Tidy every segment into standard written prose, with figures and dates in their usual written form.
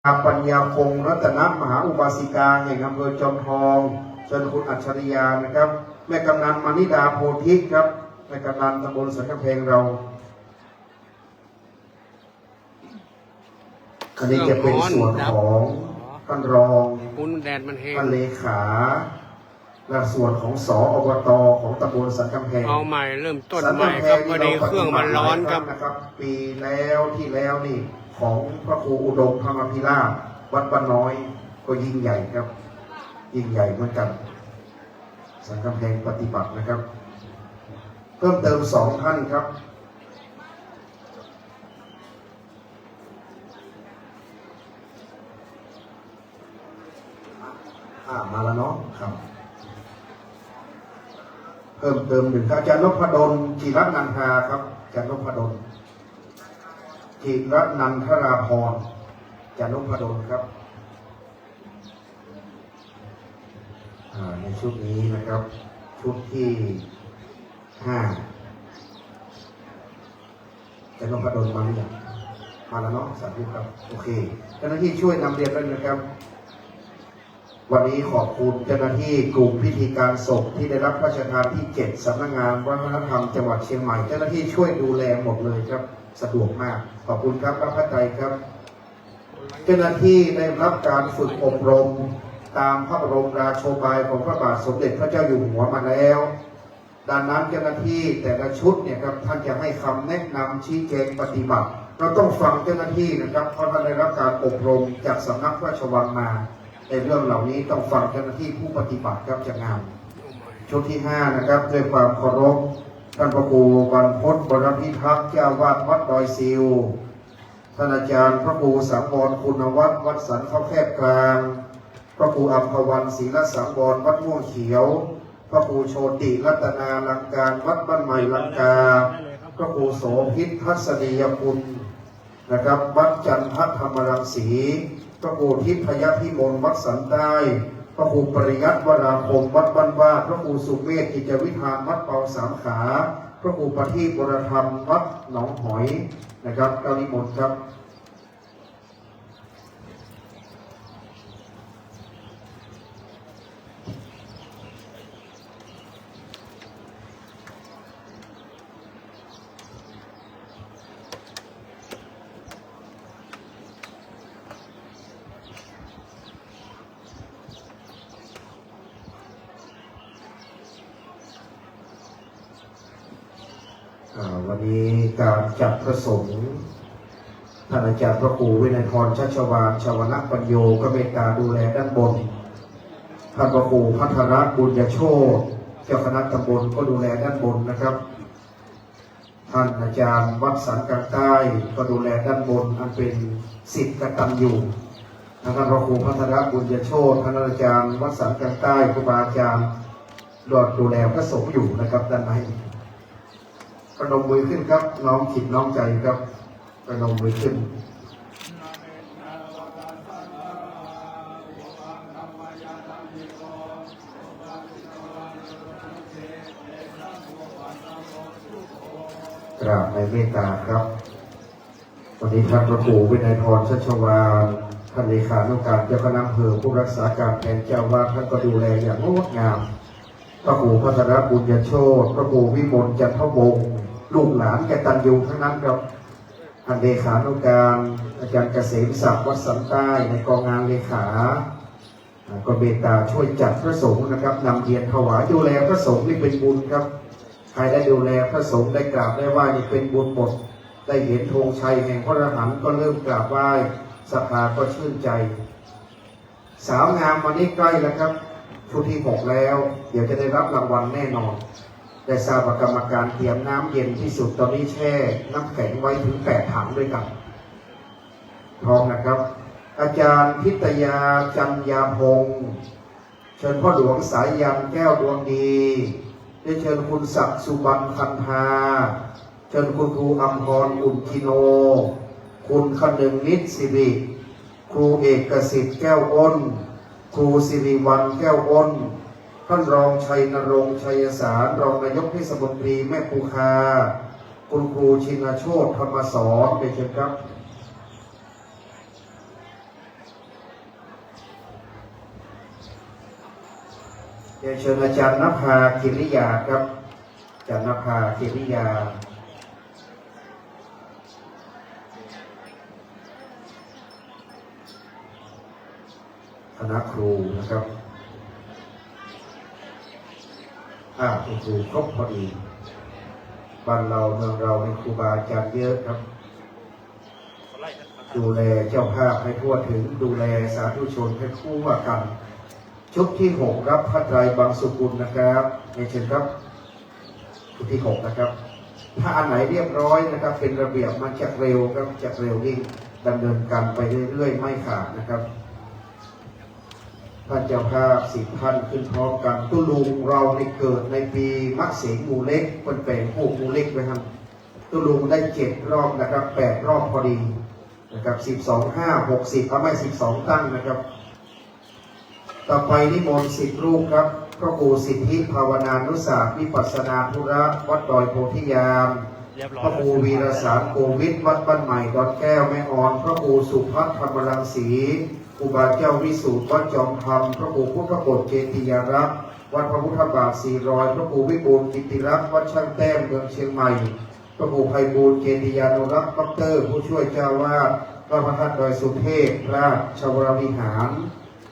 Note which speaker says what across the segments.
Speaker 1: ปัญญาคงรัตนมหาอุบาสิกาแห่งอำเภอจอมทองเชิญคุณอัจฉริยานะครับแม่กำนันมานิดาโพธิครับแม่กำนันตำบลสันกำแพงเราอันนี้จะเป็นส่วนของท่านรองท่านเลขาและส่วนของสอบตของตำบลสันกำแพง
Speaker 2: เอาใหม่เริ่มต้นใหม่ครับพอดีเครื่องมันร้อนครับ
Speaker 1: ปีแล้วที่แล้วนี่ของพระครูอุดมธรรมพิราชวัดบ้านน้อยก็ยิ่งใหญ่ครับยิ่งใหญ่เหมือนกันสันกำแพงปฏิบัตินะครับเพิ่มเติม2 ท่านครับมาแล้วเนาะครับเพิ่มเติม1อาจารย์นพดลจิรนันทาครับอาจารย์นพดลจิรนันทราพรอาจารย์นพดลครับในชุดนี้นะครับชุดที่5อาจารย์นพดลมาหรือยังมาแล้วเนาะสาธุครับโอเคเจ้าหน้าที่ช่วยนำเรียนด้วยนะครับวันนี้ขอบคุณเจ้าหน้าที่กลุ่มพิธีการศพที่ได้รับพระราชทานที่7สำนักงานวัฒนธรรมจังหวัดเชียงใหม่เจ้าหน้าที่ช่วยดูแลหมดเลยครับสะดวกมากขอบคุณครับพระพัฒใจครับเจ้าหน้าที่ได้รับการฝึกอบรมตามพระบรมราโชบายของพระบาทสมเด็จพระเจ้าอยู่หัวมาแล้วดังนั้นเจ้าหน้าที่แต่ละชุดเนี่ยครับท่านจะให้คำแนะนำชี้แจงปฏิบัติเราต้องฟังเจ้าหน้าที่นะครับเพราะท่านได้รับการอบรมจากสำนักพระราชวังมาในเรื่องเหล่านี้ต้องฟังเจ้าหน้าที่ผู้ปฏิบัติครับจากงานชุดที่5นะครับด้วยความเคารพท่านพระครูบรรพตบรพิทักษ์เจ้าวาดวัดดอยซิวท่านอาจารย์พระครูสังวรคุณวัฒน์วัดสันเขาแคบกลางพระครูอัมพวันศรีละสังวรวัดม่วงเขียวพระครูโชติรัตนาลังการวัดบ้านใหม่ลังกาพระครูโสภิตทัศนียคุณนะครับวัดจันทธรรมรังสีพระครูทิพยพิมลวัดสันได้พระครูปริยัติวราคมวัดบ้านว่าพระครูสุเมธกิจวิธานวัดเปาสามขาพระครูปฏิบรธรรมวัดหนองหอยนะครับเก้านิมนต์ครับวันนี้การจัดประสงค์ท่านอาจารย์พระครูวินัยพรชัชวาลชาวนะปัญโยก็เมตตาดูแลด้านบนท่านพระครูพัทรบุญญโชติเจ้าคณะตำบลก็ดูแลด้านบนนะครับท่านอาจารย์วัดสันกลางใต้ก็ดูแลด้านบนอันเป็นศิษย์กตัญญูท่านพระครูพัทรบุญญโชติท่านอาจารย์วัดสันกลางใต้ครูบาอาจารย์ดูแลพระสงฆ์อยู่นะครับด้านในประนมมือขึ้นครับน้อมจิตน้อมใจครับประนมมือขึ้นกราบในเมตตาครับวันนี้ท่านพระครูวินัยพรชัชวาลท่านเลขานุการเจ้าคณะอำเภอผู้รักษาการแทนเจ้าวาดท่านก็ดูแลอย่างงดงามพระครูพัทรบุญญโชติพระครูวิมลจันทวงศ์ลูกหลานแกตัญญูทั้งนั้นครับท่านเลขานุการอาจารย์เกษมศักดิ์วัดสันใต้ในกองงานเลขาก็เมตตาช่วยจัดพระสงฆ์นะครับนำเทียนถวายดูแลพระสงฆ์นี่เป็นบุญครับใครได้ดูแลพระสงฆ์ได้กราบได้ไหว้นี่เป็นบุญหมดได้เห็นธงชัยแห่งพระอรหันต์ก็เริ่มกราบไหว้ศรัทธาก็ชื่นใจสาวงามวันนี้ใกล้แล้วครับชุดที่6แล้วเดี๋ยวจะได้รับรางวัลแน่นอนได้ทราบว่ากรรมการเตรียมน้ำเย็นที่สุดตอนนี้แช่น้ำแข็งไว้ถึง8 ถังด้วยกันพร้อมนะครับอาจารย์พิตยาจันยาพงศ์เชิญพ่อหลวงสายยันแก้วดวงดีได้เชิญคุณศักดิ์สุบรรณคันธาเชิญคุณครูอัมพรอุ่นกิโนคุณคนึงนิตสิริครูเอกสิทธิ์แก้วอ้นครูสิริวัลย์แก้วอ้นท่านรองชัยนรงค์ชัยสารรองนายกเทศมนตรีแม่ปูคาคุณครูชินโชติธรรมสอนไปเชิญครับ เรียนเชิญอาจารย์ณภากิริยาครับอาจารย์ณภากิริยาคณะครูนะครับคุณครูครบพอดีบ้านเราเมืองเราในครูบาอาจารย์เยอะครับดูแลเจ้าภาพให้ทั่วถึงดูแลสาธุชนให้คู่ว่ากันชุดที่6รับพระไตรบางสุกุลนะครับในเชิญครับชุดที่6นะครับถ้าอันไหนเรียบร้อยนะครับเป็นระเบียบมันจะเร็วครับจะเร็วยิ่งดำเนินการไปเรื่อยๆไม่ขาดนะครับท่านเจ้าภาพ10 ท่านขึ้นพร้อมกันตุลุงเราในเกิดในปีมะเสงมูเล็กคนแปลงพวกมูเล็กไว้ครับตุลุงได้7 รอบนะครับ8 รอบพอดีนะครับ12 5 60เอาไม่12 ตั้งนะครับต่อไปนิมนต์10 รูปครับพระครูสิทธิภาวนานุศาสตร์วิปัสสนาธุระวัดดอยโพธิยามพระครูวีรสารโกวิทวัดบ้านใหม่ดอนแก้วแม่อ่อนพระครูสุพัฒน์ธรรมรังสีครูบาเจ้าวิสุทธิ์วัดจอมธรรมพระครูพุทธโกฏเจติยารักษ์วัดพระพุทธบาท400พระครูวิบูลย์กิติรักษ์วัดช่างแต้มเมืองเชียงใหม่พระครูไพบูลย์เจติยานุรักษ์ดรผู้ช่วยเจ้าวาดวัดพระธาตุดอยสุเทพราชวรวิหาร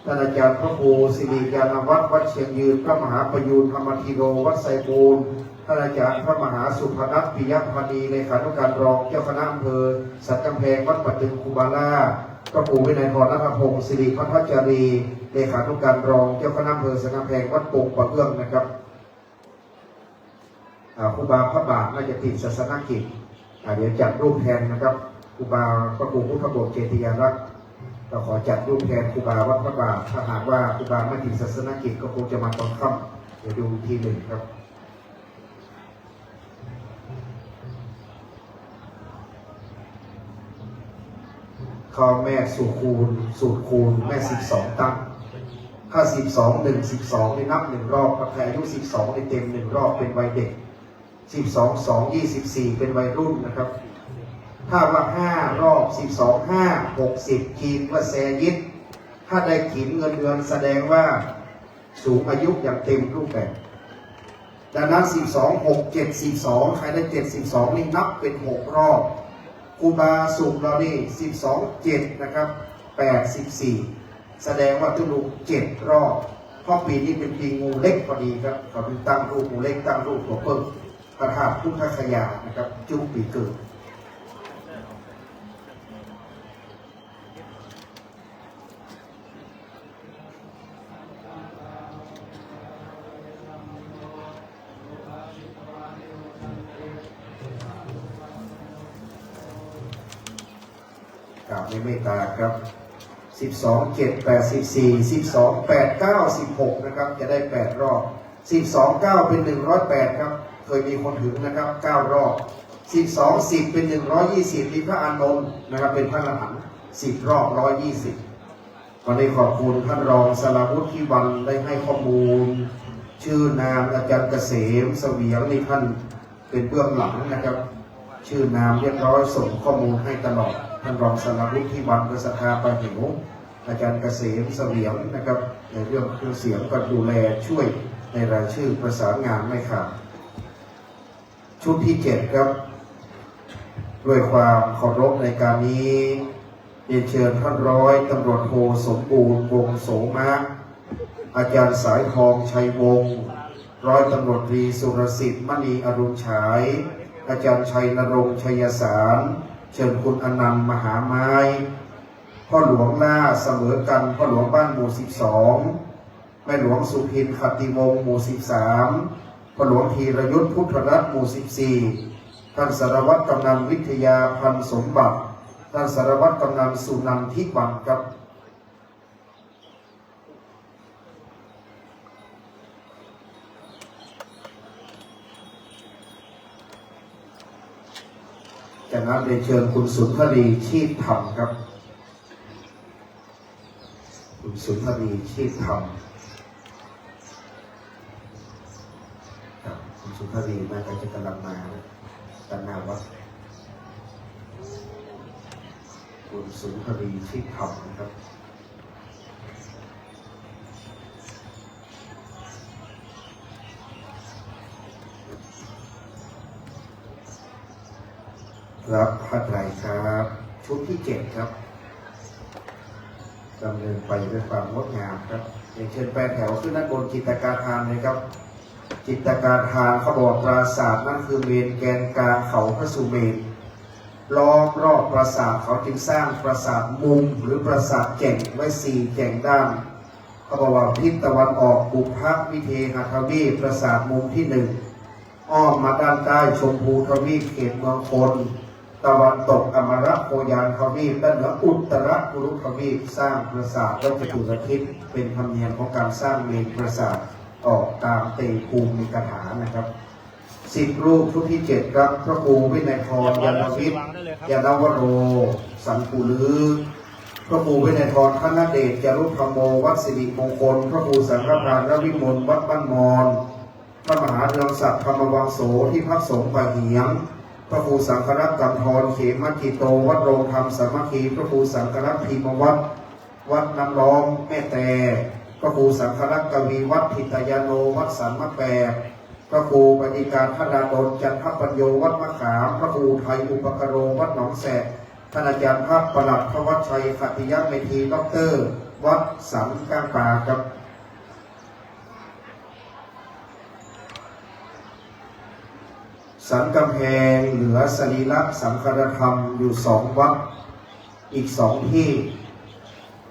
Speaker 1: ท่านอาจารย์พระครูสิริยานวัฒน์วัดเชียงยืนพระมหาประยูรธรรมธีโรวัดไซบูรณ์ท่านอาจารย์พระมหาสุพนัสปิยพานีเลขานุการรองเจ้าคณะอำเภอสัตกำแพงวัดปัตตึงคูบาล่าพระครูวินัยพรณัฐพงศ์สิริพัฒจารีเลขานุการรองเจ้าคณะอำเภอสัตกำแพงวัดปงปะเอื้องนะครับครูบาพระบาทน่าจะติดศาสนกิจเดี๋ยวจัดรูปแทนนะครับครูบาพระครูพุทธโกฏเจติยารักษ์เราขอจัดรูปแทนครูบาวัดพระบาทถ้าหากว่าครูบาไม่ติดศาสนกิจก็คงจะมาตอนค่ำเดี๋ยวดูทีหนึ่งครับข้อแม่สูตรคูณแม่12 ตั้งถ้า12 1 12ได้นับ1 รอบพออายุ12ได้เต็ม1 รอบเป็นวัยเด็ก12 2 24เป็นวัยรุ่นนะครับถ้าว่า5 รอบ12 5 60ขีดว่าแซยิดถ้าได้ขีดเงินเดือนแสดงว่าสูงอายุอย่างเต็มรูปแบบดังนั้น12 6 7 12ใครได้72นี่นับเป็น6 รอบครูบาสุขเรานี่12 7นะครับ84แสดงว่าตุลุง7 รอบเพราะปีนี้เป็นปีงูเล็กพอดีครับเขาเป็นตั้งรูปงูเล็กตั้งรูปหัวเพิ่มพระธาตุพุทธคยานะครับจุกปีเกิดในเมตตาครับ12 7 84 12 8 9 16นะครับจะได้8 รอบ12 9เป็น108ครับเคยมีคนถึงนะครับ9 รอบ12 10เป็น120มีพระอานนท์นะครับเป็นพระอรหันต์10 รอบ120วันนี้ขอบคุณท่านรองสราวุฒิที่วันได้ให้ข้อมูลชื่อนามอาจารย์เกษมเสวียงนี่ท่านเป็นเบื้องหลังนะครับชื่อนามเรียบร้อยส่งข้อมูลให้ตลอดท่านรองสราวุฒิที่วันประสภาไปหิวอาจารย์เกษมเสวียงนะครับในเรื่องเครื่องเสียงก็ดูแลช่วยในรายชื่อประสานงานไม่ขาดชุดที่7ครับด้วยความเคารพในการนี้เรียนเชิญท่านร้อยตำรวจโทสมบูรณ์วงศ์โสมะอาจารย์สายทองชัยวงศ์ร้อยตำรวจตรีสุรสิทธิ์มณีอรุณฉายอาจารย์ชัยนรงค์ชัยสารเชิญคุณอนันต์มหาไม้พ่อหลวงล่าเสมอกันพ่อหลวงบ้านหมู่12แม่หลวงสุพินขัตติวงศ์หมู่13พ่อหลวงธีรยุทธพุทธรัตน์หมู่14ท่านสารวัตรกำนันวิทยาพันธ์สมบัติท่านสารวัตรกำนันสุนันทิบันครับจากนั้นเรียนเชิญคุณสุนทรีชีพธรรมครับคุณสุนทรีชีพธรรมครับคุณสุนทรีน่าจะกำลังมาด้านหน้าวัดคุณสุนทรีชีพธรรมนะครับ รับผ้าไตรครับ ชุดที่7ครับดำเนินไปด้วยความงดงามครับเชิญแปรแถวขึ้นด้านบนจิตรการทานเลยครับจิตรการทานเขาบอกปราสาทนั่นคือเมนแกนกลางเขาพระสุเมรุล้อมรอบปราสาทเขาจึงสร้างปราสาทมุมหรือปราสาทแก่งไว้4แก่งด้านเขาบอกว่าทิศตะวันออกบุพวิเทหทวีปปราสาทมุมที่1อ้อมมาด้านใต้ชมพูทวีปเขตเมืองพลตะวันตกอมรโคยานทวีปด้านเหนืออุตรกุรุทวีปสร้างปราสาทและจตุรทิศเป็นธรรมเนียมของการสร้างเมนปราสาทออกตามเตภูมิกถานะครับ10 รูปชุดที่7ครับพระครูวินัยพรยานวิทย์ยานวโรสันกุลือพระครูวินัยพรคณเดชจารุธรรมโมวัดสิริมงคลพระครูสังฆทานรวิมลวัดบ้านมอนพระมหาเรืองศักดิ์ธรรมวังโสที่พักสงฆ์ป่าเหียงพระครูสังฆรัตน์กำธรเขมกิโตวัดโรงธรรมสามัคคีพระครูสังฆรัตน์พีมวัดวัดน้ำร้องแม่แต่พระครูสังฆรัตน์กวีวัดทิตยาโนวัดสันมะแปดพระครูปฏิการธนาดลจันทปัญโยวัดมะขามพระครูไทยอุปกโรวัดหนองแสกท่านอาจารย์ภาพประหลัดพระวัดชัยขติยเมธีด็อกเตอร์วัดสันกลางป่าครับสันกำแพงเหลือสรีระสังฆธรรมอยู่2 วัดอีก2 ที่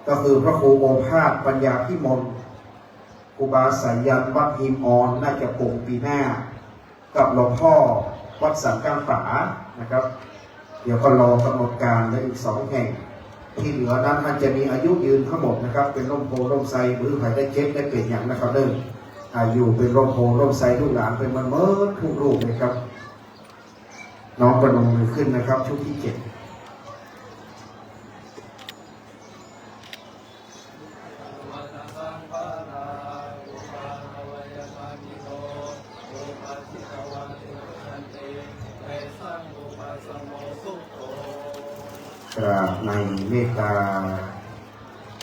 Speaker 1: ก็คือพระครูโอภาสปัญญาพิมลครูบาสายันวัดหิมออนน่าจะคงปีหน้ากับหลวงพ่อวัดสันกลางป่านะครับเดี๋ยวก็รอกำหนดการและอีก2 แห่งที่เหลือนั้นมันจะมีอายุยืนทั้งหมดนะครับเป็นร่มโพร่มไทรหรือใครได้เจ็บได้เปลี่ยนอย่างนะครับเดิมอายุเป็นร่มโพร่มไทรลูกหลานเป็นมันเมื่อทุกรูปเลยครับน้องประนมมือขึ้นนะครับชุดที่7กราบในเมตตา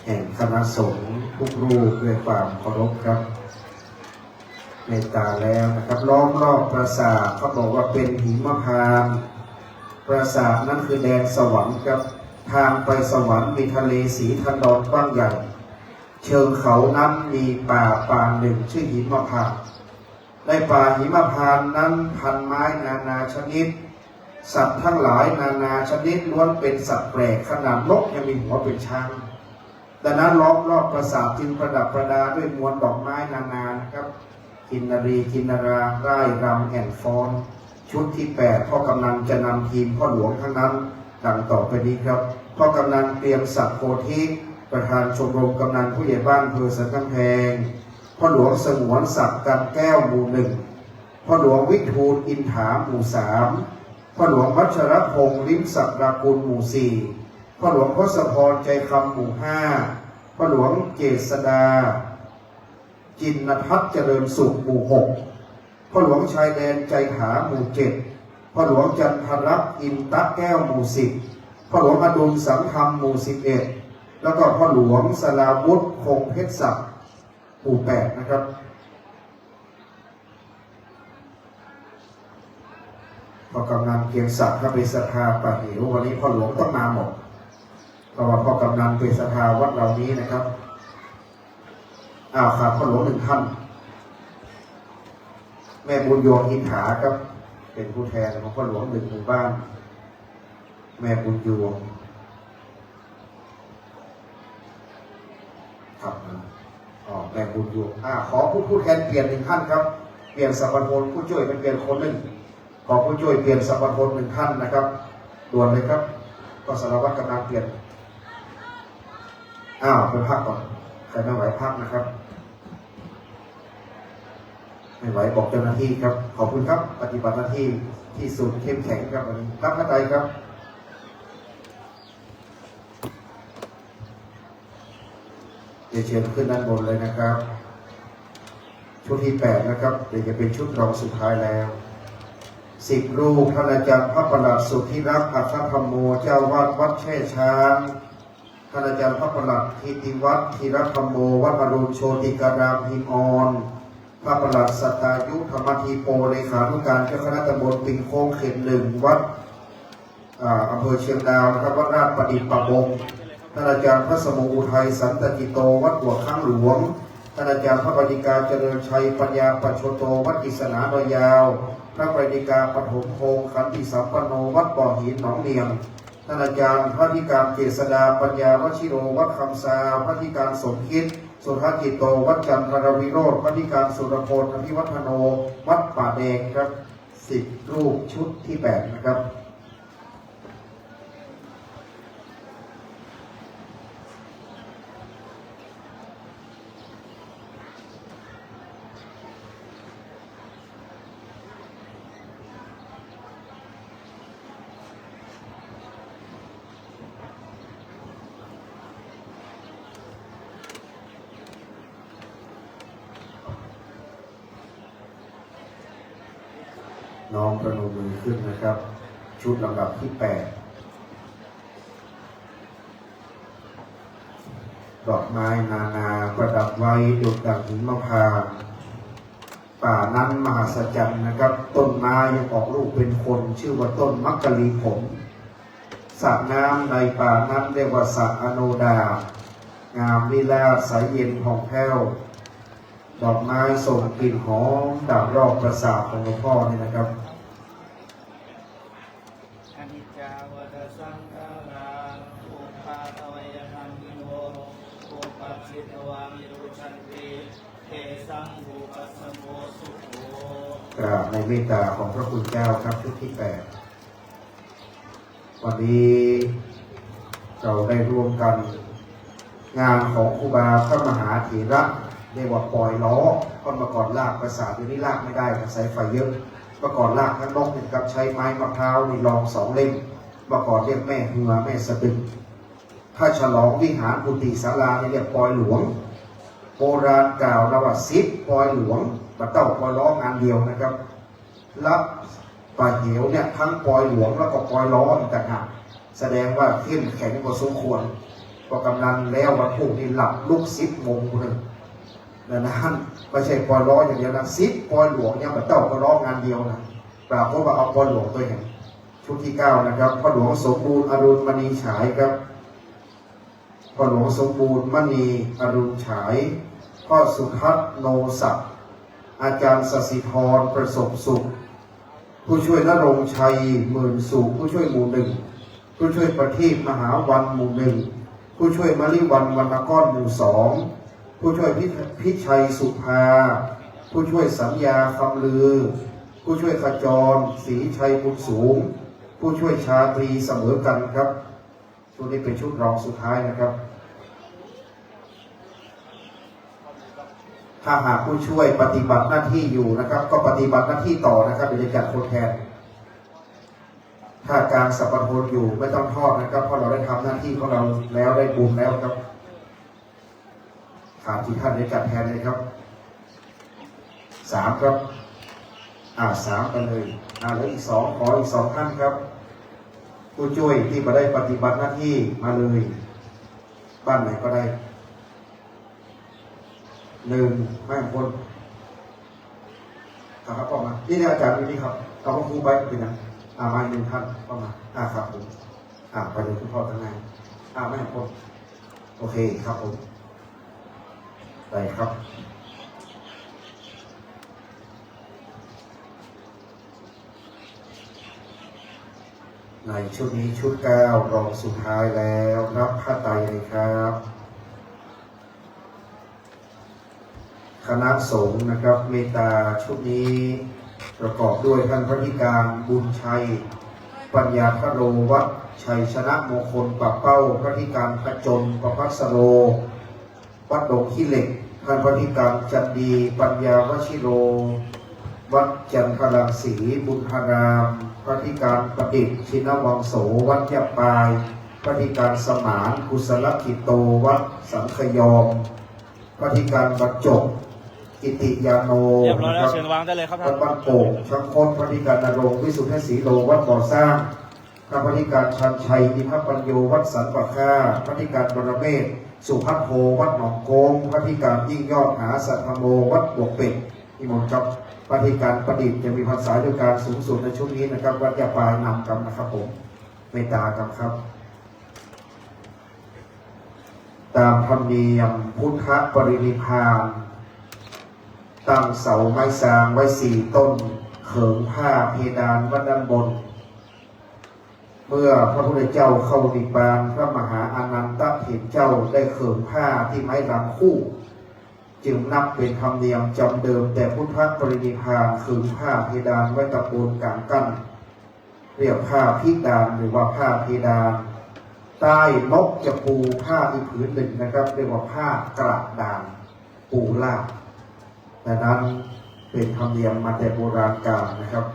Speaker 1: แห่งคณะสงฆ์ทุกรูปด้วยความเคารพครับเมตตาแล้วนะครับล้อมรอบปราสาทเขาบอกว่าเป็นหิมพานต์ปราสาทนั้นคือแดนสวรรค์ครับทางไปสวรรค์มีทะเลสีทันดรกว้างใหญ่เชิงเขานั้นมีป่าหนึ่งชื่อหิมพานต์ในป่าหิมพานต์นั้นพันไม้นานาชนิดสัตว์ทั้งหลายนานาชนิดล้วนเป็นสัตว์แปลกขนาดนกยังมีหัวเป็นช้างดังนั้นล้อมรอบปราสาทจึงประดับประดาด้วยมวลดอกไม้นานานะครับกินนารีกินนาราร่ายรำแอนฟ้อนชุดที่8พ่อกำนันจะนำทีมพ่อหลวงทั้งนั้นดังต่อไปนี้ครับพ่อกำนันเตรียมศักดิ์โพธิประธานชมรมกำนันผู้ใหญ่บ้านอำเภอสันกำแพงพ่อหลวงสงวนศักดิ์กันแก้วหมู่1พ่อหลวงวิทูลอินถาหมู่3พ่อหลวงวัชรพงษ์ลิ้มศักดิ์รากุลหมู่4พ่อหลวงพศพรใจคำหมู่5พ่อหลวงเจษดาจินพัฒน์เจริญสุขหมู่6พ่อหลวงชายแดนใจถาหมู่7พ่อหลวงจันทรักษ์อินตะแก้วหมู่10พ่อหลวงอดุลสังธรรมหมู่11แล้วก็พ่อหลวงสลาวุฒิคงเพชรศักดิ์หมู่8นะครับพอกำนันเกียงศักดิ์ถ้าเป็นศรัทธาป่าหิววันนี้พ่อหลวงต้องมาหมดเพราะว่าพ่อกำนันเป็นศรัทธาวัดเหล่านี้นะครับครับพ่อหลวง1 ท่านแม่บุญโยงอินถาครับเป็นผู้แทนของพ่อหลวง1 หมู่บ้านแม่บุญโยงครับแม่บุญโยงขอผู้แทนเปลี่ยน1 ท่านครับเปลี่ยนสัพพพลผู้ช่วยเป็นเปลี่ยนคนหนึ่งขอผู้ช่วยเปลี่ยนสัพพพล1 ท่านนะครับด่วนเลยครับก็สารวัตรกำลังเปลี่ยนไปพักก่อนใครไม่ไหวพักนะครับไม่ไหวบอกเจ้าหน้าที่ครับขอบคุณครับปฏิบัติหน้าที่ที่สุดเข้มแข็งครับวันนี้รับพระไตรครับเดี๋ยวเชิญขึ้นด้านบนเลยนะครับชุดที่8นะครับเดี๋ยวจะเป็นชุดรองสุดท้ายแล้ว10 รูปท่านอาจารย์พระประหลัดสุทธิรักษ์อัครธรรมโมเจ้าวาดวัดแช่ช้างท่านอาจารย์พระประหลัดทิติวัฒน์ธีรธรรมโมวัดอรุณโชติการามหิมออนพระประหลัดสัตตายุธรรมธีโปเลขานุการเจ้าคณะตำบลปิงโค้งเขต1วัด อำเภอเชียงดาวนะครับวัดราชประดิษฐ์ประบงท่านอาจารย์พระสมุอุทัยสันตจิโตวัดหัวข้างหลวงท่านอาจารย์พระปฏิกาเจริญชัยปัญญาปัจโชโตวัดกิษณาดอยยาวพระปฏิกาปฐมพงศ์ขันติสัมปันโนวัดบ่อหินหนองเนียงท่านอาจารย์พระธิการเจษดาปัญญาวชิโรวัดคำซาพระธิการสมคิดสุทธิโตวัดจันทรวิโรธพระธิการสุรพลอภิวัฒโนวัดป่าแดงครับ10 รูปชุดที่ 8นะครับน้องประนมมือขึ้นนะครับ ชุดลำดับที่ 8ดอกไม้นานาประดับไว้ดุจดั่งหินมะพร้าวป่านั้นมหัศจรรย์นะครับต้นไม้ยังออกลูกเป็นคนชื่อว่าต้นมักกะลีผลสระน้ำในป่านั้นเรียกว่าสระอโนดางามลีลาใสเย็นผ่องแผ้วดอกไม้ส่งกลิ่นหอมดับรอบประสาทของหลวงพ่อนี่นะครับ
Speaker 3: อนิจจาวัฏสังขาราอุปาทวยธรรมิโนอุปัชชิตวามิรุชันติเทสังภูปัสสโมสุโข
Speaker 1: กราบในเมตตาของพระคุณเจ้าครับชุดที่ 8วันนี้เราได้ร่วมกันงานของครูบาพระมหาเถระเรียกว่าปล่อยล้อก่อนมาก่อนลากประสาทเดี๋ยวนี้ลากไม่ได้ใช้ไฟเยอะเมื่อก่อนลากทั้งนกกับใช้ไม้มะพร้าวในรอง2 เล่มเมื่อก่อนเรียกแม่เหือแม่สะดึกถ้าฉลองวิหารกุฏิศาลาเนี่ยเรียกปล่อยหลวงโบราณกล่าวนะว่า10 ปล่อยหลวงมาเต้าปล่อยล้องานเดียวนะครับรับป่าเหวเนี่ยทั้งปล่อยหลวงแล้วก็ปล่อยล้อต่างหากแสดงว่าเข้มแข็งกว่าสมควรก็กำนันแล้ววันพรุ่งนี้หลับลุก10 โมงคนหนึ่งนั่นไม่ใช่ปล่อยล้ออย่างเดียวนะ10 ปล่อยหลวงเนี่ยมาเต้าปล่อยล้องานเดียวนะปราบเพราะว่าเอาปล่อยหลวงตัวเองชุดที่ 9นะครับพ่อหลวงสมบูรณ์อรุณมณีฉายครับพ่อหลวงสมบูรณ์มณีอรุณฉายพ่อสุทัศน์โนศักดิ์อาจารย์สศิธรประสบสุขผู้ช่วยณรงค์ชัยหมื่นสุขผู้ช่วยหมู่ 1ผู้ช่วยประทีปมหาวันหมู่ 1ผู้ช่วยมลิวันวรรณก้อนหมู่ 2ผู้ช่วยพิชัยสุภาผู้ช่วยสัญญาคำลือผู้ช่วยขจรศรีชัยบุญสูงผู้ช่วยชาตรีเสมอกันครับชุดนี้เป็นชุดรองสุดท้ายนะครับถ้าหากผู้ช่วยปฏิบัติหน้าที่อยู่นะครับก็ปฏิบัติหน้าที่ต่อนะครับเดี๋ยวจะจัดคนแทนถ้าการสัปปะโทนอยู่ไม่ต้องทอดนะครับเพราะเราได้ทำหน้าที่ของเราแล้วได้บุญแล้วครับถามที่ท่านได้จัดแทนเลยครับ3ครับ3กันเลยแล้วอีก2ขออีก2ท่านครับผู้ช่วยที่มาได้ปฏิบัติหน้าที่มาเลยบ้านไหนก็ได้1แม่คนครับเข้ามานี่อาจารย์นี่ครับเอาครูไปเป็นยังมา1 ท่านเข้ามาครับผมไปเลยคุณพ่อทางไหนแม่คนโอเคครับผมได้ครับในชุดนี้ชุด 9รองสุดท้ายแล้วรับผ้าไตรเลยครับคณะสงฆ์นะครับเมตตาชุดนี้ประกอบด้วยท่านพระธิการบุญชัยปัญญาพโรวัดชัยชนะมงคลปะเป้าพระธิการพระจนประภัสโรวัดดงขี้เหล็กท่านพระธิการจันดีปัญญาวชิโรวัดจันทรังสีบุญธารามพระธิการประดิษฐ์ชินวังโสวัดยะปายพระธิการสมานกุศลกิโตวัดสังขยอมพระธิการบรรจบกิติยาโน
Speaker 3: เรียบร้อยแล้วเชิญวางได้เลยครับท่าน
Speaker 1: บ้านโป่งชังคดพระธิการนรงค์วิสุทธิศรีโลวัดบ่อสร้างพระธิการชันชัยอินทปัญโยวัดสันปะค่าพระธิการบรเมศสุภัทโทวัดหนองโกงพระธิการยิ่งยอดหาสัทธโมวัดบวกเป็ดนิมนต์ครับปฏิการประดิษฐ์จะมีภาษาด้วยการสูงสุดในช่วงนี้นะครับวัดยาปายนำกันนะครับผมใน ตตากันครับตามธรรมเนียมพุทธปรินิพพานตั้งเสาไม้สร้างไว้4 ต้นเขิงผ้าเพดานวัดด้านบนเมื่อพระพุทธเจ้าเข้านิพพานพระมหาอานันตเถรเจ้าได้เขิงผ้าที่ไม้ลำคู่จึงนับเป็นธรรมเนียมจำเดิมแต่พุทธปรินิพพานเขิงผ้าเพดานไว้ตะปูนกลางกั้นเรียกผ้าพิดานหรือว่าผ้าเพดานใต้นกจะปูผ้าอีกผืนหนึ่งนะครับเรียกว่าผ้ากระดานปูลาดแต่นั้นเป็นธรรมเนียมมาแต่โบราณกาลนะครับ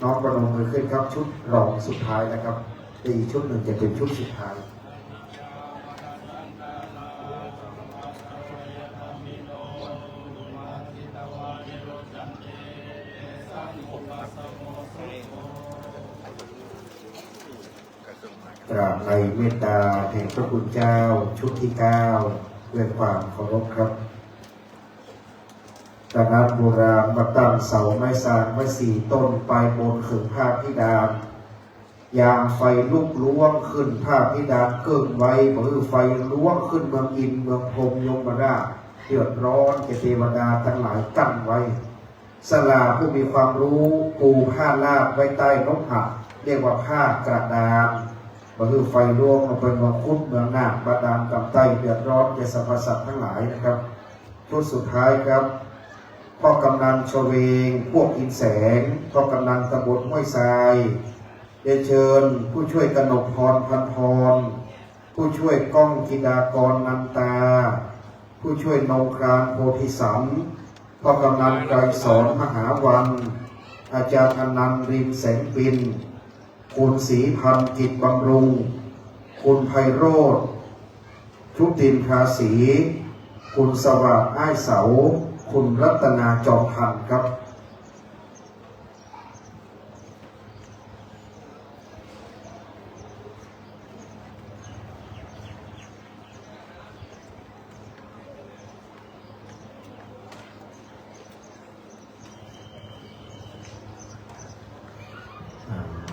Speaker 1: น้องประนมมือขึ้นครับชุดรองสุดท้ายนะครับอีกชุดหนึ่งจะเป็นชุดสุดท้ายกราบในเมตตาแห่งพระคุณเจ้าชุดที่9ด้วยความเคารพครับตอนนั้นโบราณมาตั้งเสาไม้สร้างไว้4 ต้นปลายบนขึงผ้าพิดานยามไฟลุกล้วงขึ้นผ้าพิดานเกิ่งไว้มือไฟล้วงขึ้นเมืองอินเมืองพรหมยมราชเดือดร้อนแก่เทวดาทั้งหลายกั้นไว้สลาผู้มีความรู้ปูผ้าลาดไว้ใต้นกหักเรียกว่าผ้ากระดานมือไฟล้วงลงไปเมืองคุดเมืองนาคบาดาลกำไตเดือดร้อนแก่สรรพสัตว์ทั้งหลายนะครับชุดสุดท้ายครับพ่อกำนันชเวงพวกอินแสงพ่อกำนันตำบลห้วยทรายเรียนเชิญผู้ช่วยกนกพรพันพรผู้ช่วยก้องกิดากรนันตาผู้ช่วยนงครานโพธิสัมพ่อกำนันไกรสอนมหาวันอาจารย์อนันต์ริมแสงปินคุณศรีพันธ์กิจบำรุงคุณไพโรธชุตินทาสีคุณสวัสดิ์อ้ายเสาคุณรัตนาจอมพันธ์ครับ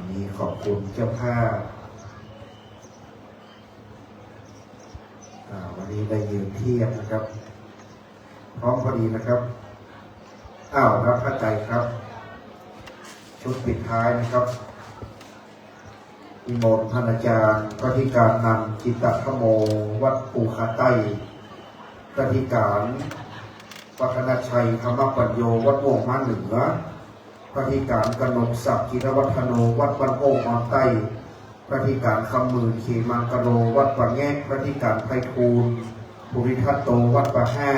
Speaker 1: นี้ขอบคุณเจ้าภาพวันนี้ได้ยืนเทียบนะครับพร้อมพอดีนะครับรับพระใจครับชุดปิดท้ายนะครับนิมนต์ท่านอาจารย์พระธิการนำจิตตธโมวัดปูขาใต้พระธิการวัฒนชัยธรรมปัญโยวัดโอ่งมาเหนือพระธิการกนกศักดิ์จิรวัฒโนวัดบ้านโอ่งมาใต้พระธิการคำหมื่นเขมังกะโรวัดปะแงะพระธิการไพฑูรย์ภูริทัตโตวัดปะแห่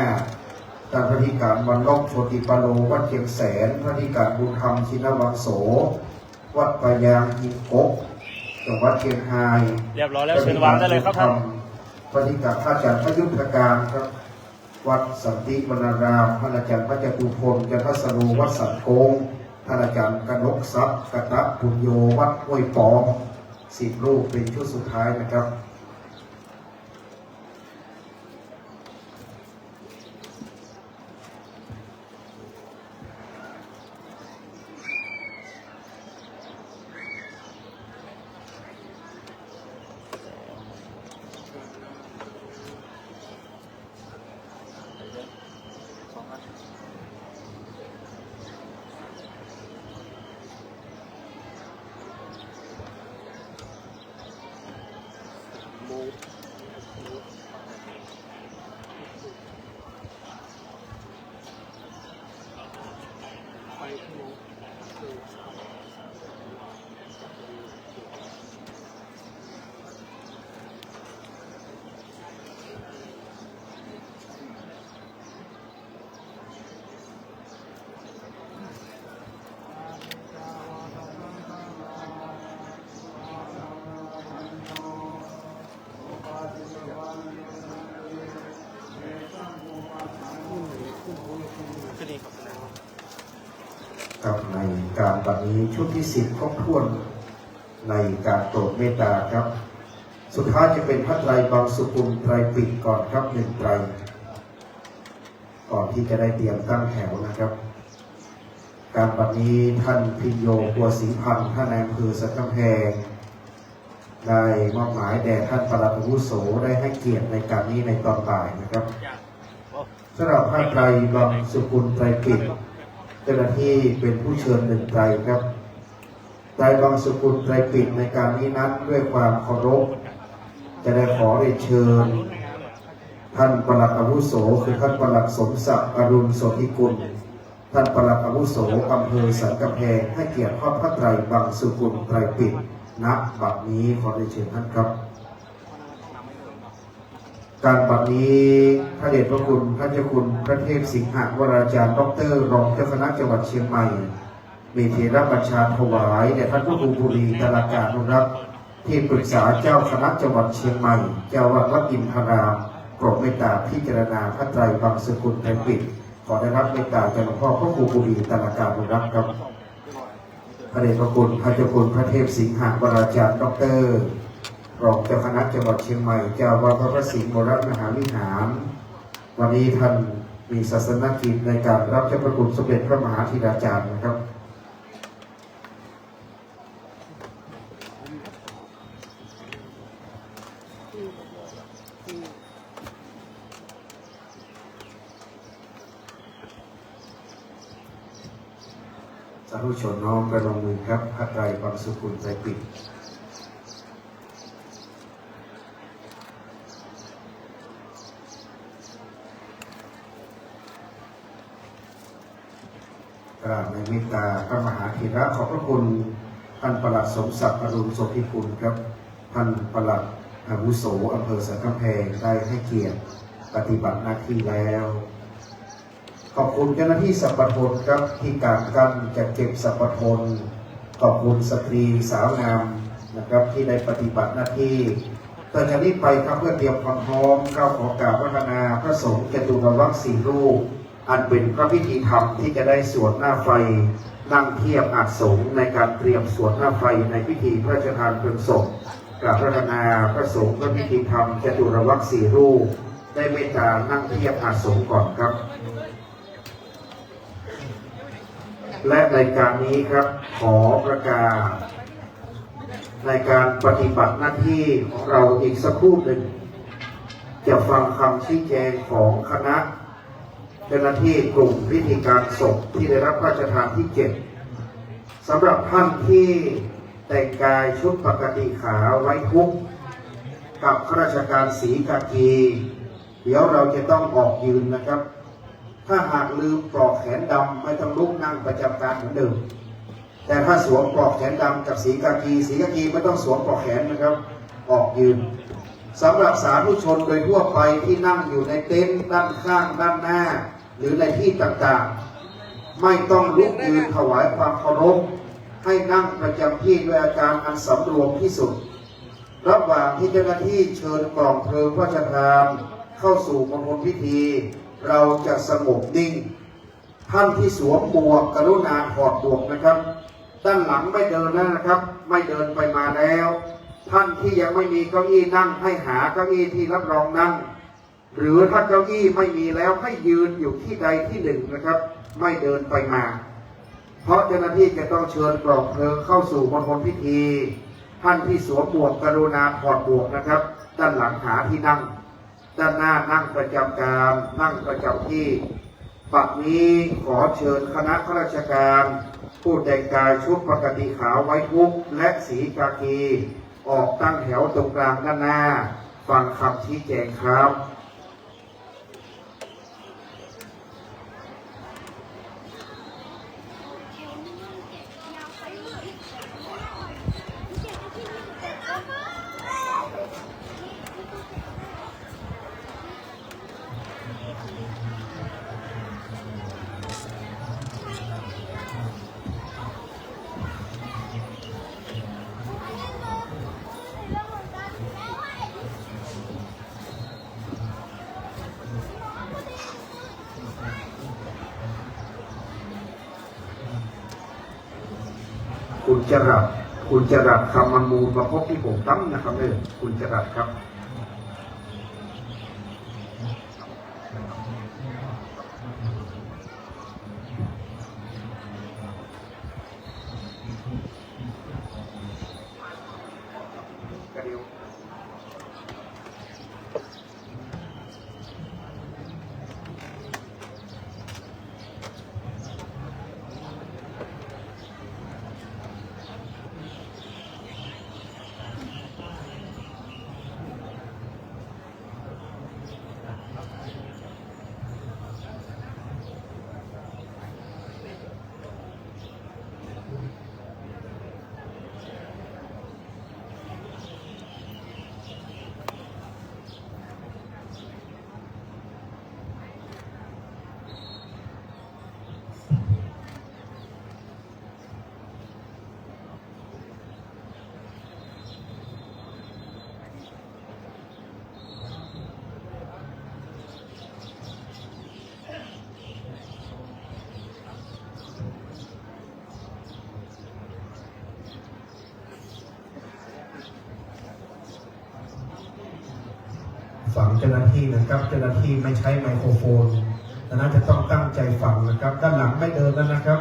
Speaker 1: ท่านพระธิการวันนกโชติปโลวัดเชียงแสนพระธิการบุญธรรมชินวังโสวัดปะยางอินกกจังหวัดเชียงราย
Speaker 3: เรียบร้อยแล้วเชิญวางได้เลยครับท่าน
Speaker 1: พระธิการพระอาจารย์พระยุทธการครับวัดสันติวรรณารามพระอาจารย์พระจตุพลจันทสโรวัดสันโกงท่านอาจารย์กนกทรัพย์กตะปุญโยวัดห้วยปอม10 รูปเป็นชุดสุดท้ายนะครับกับในการบัดนี้ชุดที่10ครบถ้วนในการโปรดเมตตาครับสุดท้ายจะเป็นพระไตรบางสุกุลไตรปิฎกก่อนครับ1 ไตรก่อนที่จะได้เตรียมตั้งแถวนะครับการบัดนี้ท่านพิญโยปัวศรีพันธ์ท่านนายอำเภอสันกำแพง ได้มอบหมายแด่ท่านปลัดอาวุโสได้ให้เกียรติในการนี้ในตอนบ่ายนะครับสำหรับพระไตรบางสุกุลไตรปิฎกเจ้าหน้าที่เป็นผู้เชิญหนึ่งไตรครับไตรบางสุกุลไตรปิฎกในการนี้นั้นด้วยความเคารพจะได้ขอเรียนเชิญท่านปลัดอาวุโสคือท่านปลัดสมศักดิ์อรุณโสธิกุลท่านปลัดอาวุโสอำเภอสันกำแพงให้เกียรติทอดพระไตรบางสุกุลไตรปิฎกณบัดนี้ขอเรียนเชิญท่านครับการบัดนี้พระเดชพระคุณพระเจ้าคุณพระเทพสิงหวราจารย์ดร.รองเจ้าคณะจังหวัดเชียงใหม่มีเทระบัญชาถวายแด่ท่านพระครูบุรีตลาการนุรักษ์ที่ปรึกษาเจ้าคณะจังหวัดเชียงใหม่เจ้าวัดวัดอินทรามโปรดเมตตาพิจารณาพระไตรบางสุกุลไตรปิฎกขอได้รับเมตตาจากหลวงพ่อพระครูบุรีตลาการนุรักษ์ครับพระเดชพระคุณพระเจ้าคุณพระเทพสิงหวราจารย์ดร.รองเจ้าคณะจังหวัดเชียงใหม่เจ้าวัดพระสิงห์วรมหาวิหารวันนี้ท่านมีศาสนกิจในการรับเจ้าพระคุณสมเด็จพระมหาธีราจารย์นะครับสาธุชนน้อมประนมมือครับพระไตรบางสุกุลไตรปิฎกกราบในเมตตาพระมหาธีระขอบพระคุณท่านปลัดสมศักดิ์อรุณโสภิกุลครับท่านปลัดอาวุโสอำเภอสันกำแพงได้ให้เกียรติปฏิบัติหน้าที่แล้วขอบคุณเจ้าหน้าที่สัมปทานครับที่การกันจัดเก็บสัมปทานขอบคุณสตรีสาวงามนะครับที่ได้ปฏิบัติหน้าที่ต่อจากนี้ไปครับเพื่อเตรียมความพร้อมเข้าขอกราบพัฒนาพระสงฆ์จตุรวรรค4 รูปอันเป็นพระพิธีธรรมที่จะได้สวดหน้าไฟนั่งเทียบอาสงฆ์ในการเตรียมสวดหน้าไฟในพิธีพระราชทานเพลิงศพกราบพัฒนาพระสงฆ์พระพิธีธรรมจตุรวรรค4 รูปได้เมตตานั่งเทียบอาสงฆ์ก่อนครับและในการนี้ครับขอประกาศในการปฏิบัติหน้าที่ของเราอีกสักครู่หนึ่งจะฟังคำชี้แจงของคณะเจ้าหน้าที่กลุ่มพิธีการศพที่ได้รับพระราชทานที่ 7สำหรับท่านที่แต่งกายชุดปกติขาวไว้ทุกข์กับข้าราชการสีกากีเดี๋ยวเราจะต้องออกยืนนะครับถ้าหากลืมปลอกแขนดำไม่ต้องลุกนั่งประจำการเหมือนเดิมแต่ถ้าสวมปลอกแขนดำกับสีกากีไม่ต้องสวมปลอกแขนนะครับออกยืนสำหรับสาธุชนโดยทั่วไปที่นั่งอยู่ในเต็นท์ด้านข้างด้านหน้าหรือในที่ต่างๆไม่ต้องลุกยืนถวายความเคารพให้นั่งประจำที่ด้วยอาการอันสำรวมที่สุดระหว่างที่เจ้าหน้าที่เชิญกล่องเพลิงพระราชทานเข้าสู่มณฑลพิธีเราจะสงบนิ่งท่านที่สวมหมวกกรุณาถอดหมวกนะครับด้านหลังไม่เดินแล้วนะครับไม่เดินไปมาแล้วท่านที่ยังไม่มีเก้าอี้นั่งให้หาเก้าอี้ที่รับรองนั่งหรือถ้าเก้าอี้ไม่มีแล้วให้ยืนอยู่ที่ใดที่หนึ่งนะครับไม่เดินไปมาเพราะเจ้าหน้าที่จะต้องเชิญกล่องเพลิงเข้าสู่มณฑลพิธีท่านที่สวมหมวกกรุณาถอดหมวกนะครับด้านหลังหาที่นั่งด้านหน้านั่งประจำการนั่งประจำที่ปัจจุบันนี้ขอเชิญคณะข้าราชการผู้แต่งกายชุดปกติขาวไว้ทุกข์และสีกากีออกตั้งแถวตรงกลางด้านหน้าฟังคำชี้แจงครับ คุณจรัสคำมันมูลประพบที่ผมตั้งนะครับเนี่ยคุณจรัสครับ ฟังเจ้าหน้าที่นะครับเจ้าหน้าที่ไม่ใช้ไมโครโฟนดังนั้นจะต้องตั้งใจฟังนะครับด้านหลังไม่เดินแล้วนะครับ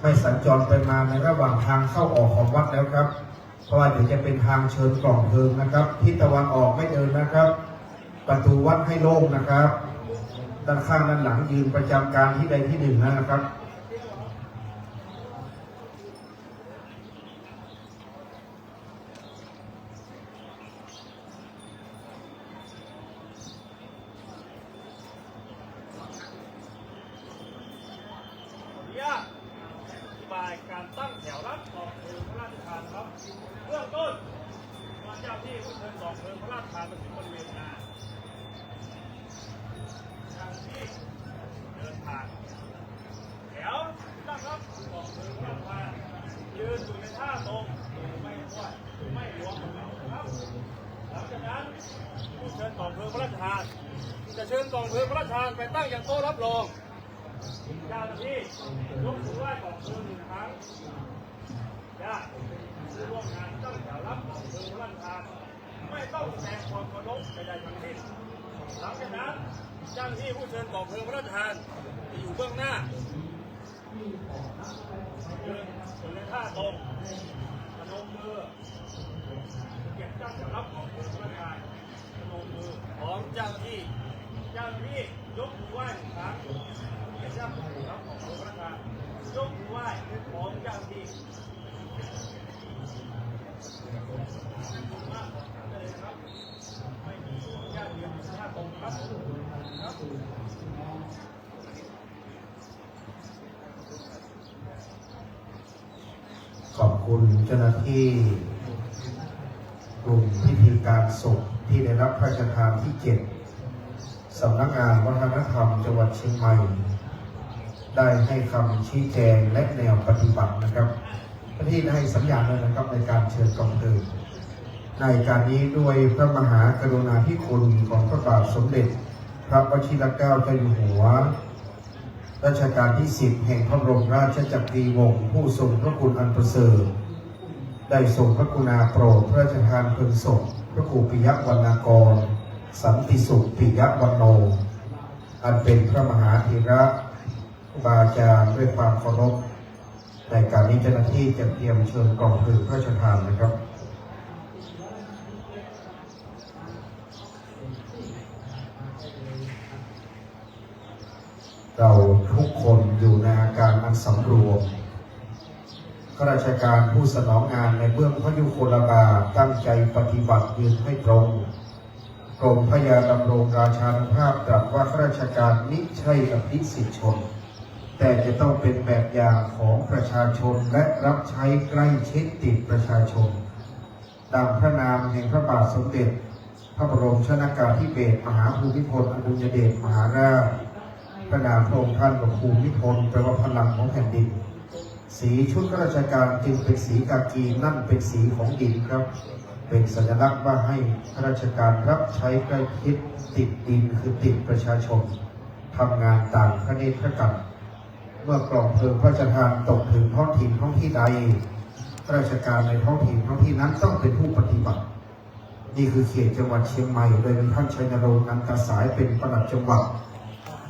Speaker 1: ไม่สัญจรไปมาในระหว่างทางเข้าออกของวัดแล้วครับเพราะว่าเดี๋ยวจะเป็นทางเชิญกล่องเพลิงนะครับทิศตะวันออกไม่เดินนะครับ ประตูวัดให้โล่งนะครับด้านข้างด้านหลังยืนประจำการที่ใดที่หนึ่งนะครับ
Speaker 4: การตั้งแถวรับกองเพลิงพระราชทานครับเบื้องต้นเจ้าที่ผู้เชิญกองเพลิงพระราชทานมาถึงบริเวณงานเจ้าที่เดินผ่านแถวตั้งรับกองเพลิงพระราชทานยืนอยู่ในท่าตรงไม่ห้วยไม่หลวมกับเราครับหลังจากนั้นผู้เชิญกองเพลิงพระราชทานจะเชิญกองเพลิงพระราชทานไปตั้งยังโต๊ะรับรองเจ้าหน้าที่ยกมือไหว้กองเพลิง1 ครั้งญาติผู้ร่วมงานตั้งแถวรับกองเพลิงพระราชทานไม่ต้องแสดงความเคารพใดๆทั้งสิ้นหลังจากนั้นเจ้าหน้าที่ผู้เชิญกองเพลิงพระราชทานจะอยู่เบื้องหน้ายืนอยู่ในท่าตรงพนมมือเก็บตั้งแถวรับกองเพลิงพระราชทานพนมมือของเจ้าหน้าที่ยกมือไหว้1 ครั้งเจ้าผู้รับของพระราชทานยกมือไหว้ของเจ้าที่มากเลยครับไม่มีญาติเดียวท่าตรงครับ
Speaker 1: ขอบคุณเจ้าหน้าที่กลุ่มพิธีการศพที่ได้รับพระราชทานที่ 7สำนักงานวัฒนธรรมจังหวัดเชียงใหม่ได้ให้คำชี้แจงและแนวปฏิบัตินะครับที่ได้สัญญาณเลยนะครับในการเชิญกองเพลิงในการนี้ด้วยพระมหากรุณาธิคุณของพระบาทสมเด็จพระวชิรเกล้าเจ้าอยู่หัวรัชกาลที่ 10แห่งพระบรมราชจักรีวงศ์ผู้ทรงพระคุณอันประเสริฐได้ทรงพระกรุณาโปรดพระราชทานเพลิงศพพระครูปิยวรรณกรสันติสุขปิยวรรณโนอันเป็นพระมหาเถระบาอาจารย์ด้วยความเคารพในการนี้เจ้าหน้าที่จะเตรียมเชิญกองเพลิงพระราชทานนะครับเราทุกคนอยู่ในอาการอันสำรวมข้าราชการผู้สนองงานในเบื้องพระยุคลบาทตั้งใจปฏิบัติยืนให้ตรงกรมพระยาดำรงราชานุภาพตรัสว่าข้าราชการมิใช่อภิสิทธิชนแต่จะต้องเป็นแบบอย่างของประชาชนและรับใช้ใกล้ชิดติดประชาชนดังพระนามแห่งพระบาทสมเด็จพระบรมชนกาธิเบศรมหาภูมิพลอดุลยเดชมหาราชพระนามพระองค์ท่านกับภูมิพลแปลว่าพลังของแผ่นดินสีชุดข้าราชการจึงเป็นสีกากีนั่นเป็นสีของดินครับเป็นสัญลักษณ์ว่าให้ข้าราชการรับใช้ใกล้ชิดติดดินคือติดประชาชนทำงานต่างพระเนตรพระกันเมื่อกล่องเพลิงพระราชทานตกถึงท้องถิ่นท้องที่ใดข้าราชการในท้องถิ่นท้องที่นั้นต้องเป็นผู้ปฏิบัตินี่คือเขตจังหวัดเชียงใหม่โดยมีท่านชัยนรงค์นันตสายเป็นปลัดจังหวัด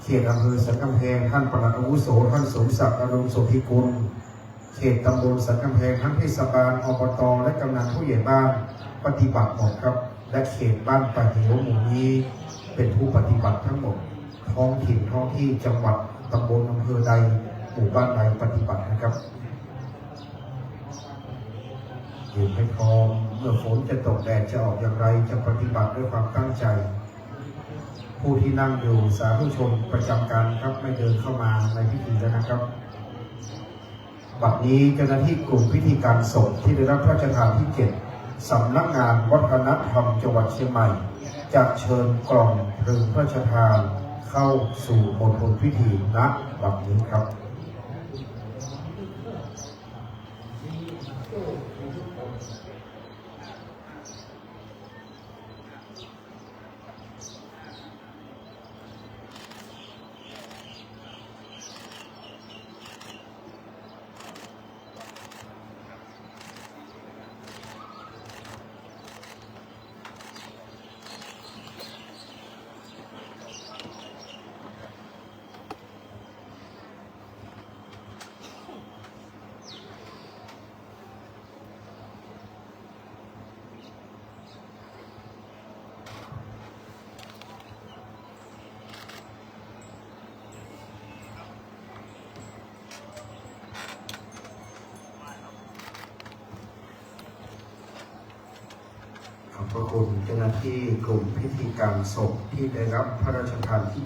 Speaker 1: เขตอำเภอสันกำแพงท่านปลัดอาวุโสท่านสมศักดิ์อรุณโสภิกุลเขตตำบลสันกำแพงทั้งเทศบาลอบตและกำนันผู้ใหญ่บ้านปฏิบัติหมดครับและเขตบ้านป่าเหวหมู่นี้เป็นผู้ปฏิบัติทั้งหมดท้องถิ่นท้องที่จังหวัดตำบลอำเภอใดหมู่บ้านใดปฏิบัตินะครับอยู่ให้พร้อมเมื่อฝนจะตกแดดจะออกอย่างไรจะปฏิบัติด้วยความตั้งใจผู้ที่นั่งอยู่สาธุชนประจำการครับไม่เดินเข้ามาในพิธีแล้วนะครับบัดนี้เจ้าหน้าที่กลุ่มพิธีการศพที่ได้รับพระราชทานที่ 7สำนักงานวัฒนธรรมจังหวัดเชียงใหม่จะเชิญกล่องเพลิงพระราชทานเข้าสู่มณฑลพิธีณบัดนี้ครับ พระคุณเจ้าหน้าที่กลุ่มพิธีการศพที่ได้รับพระราชทานที่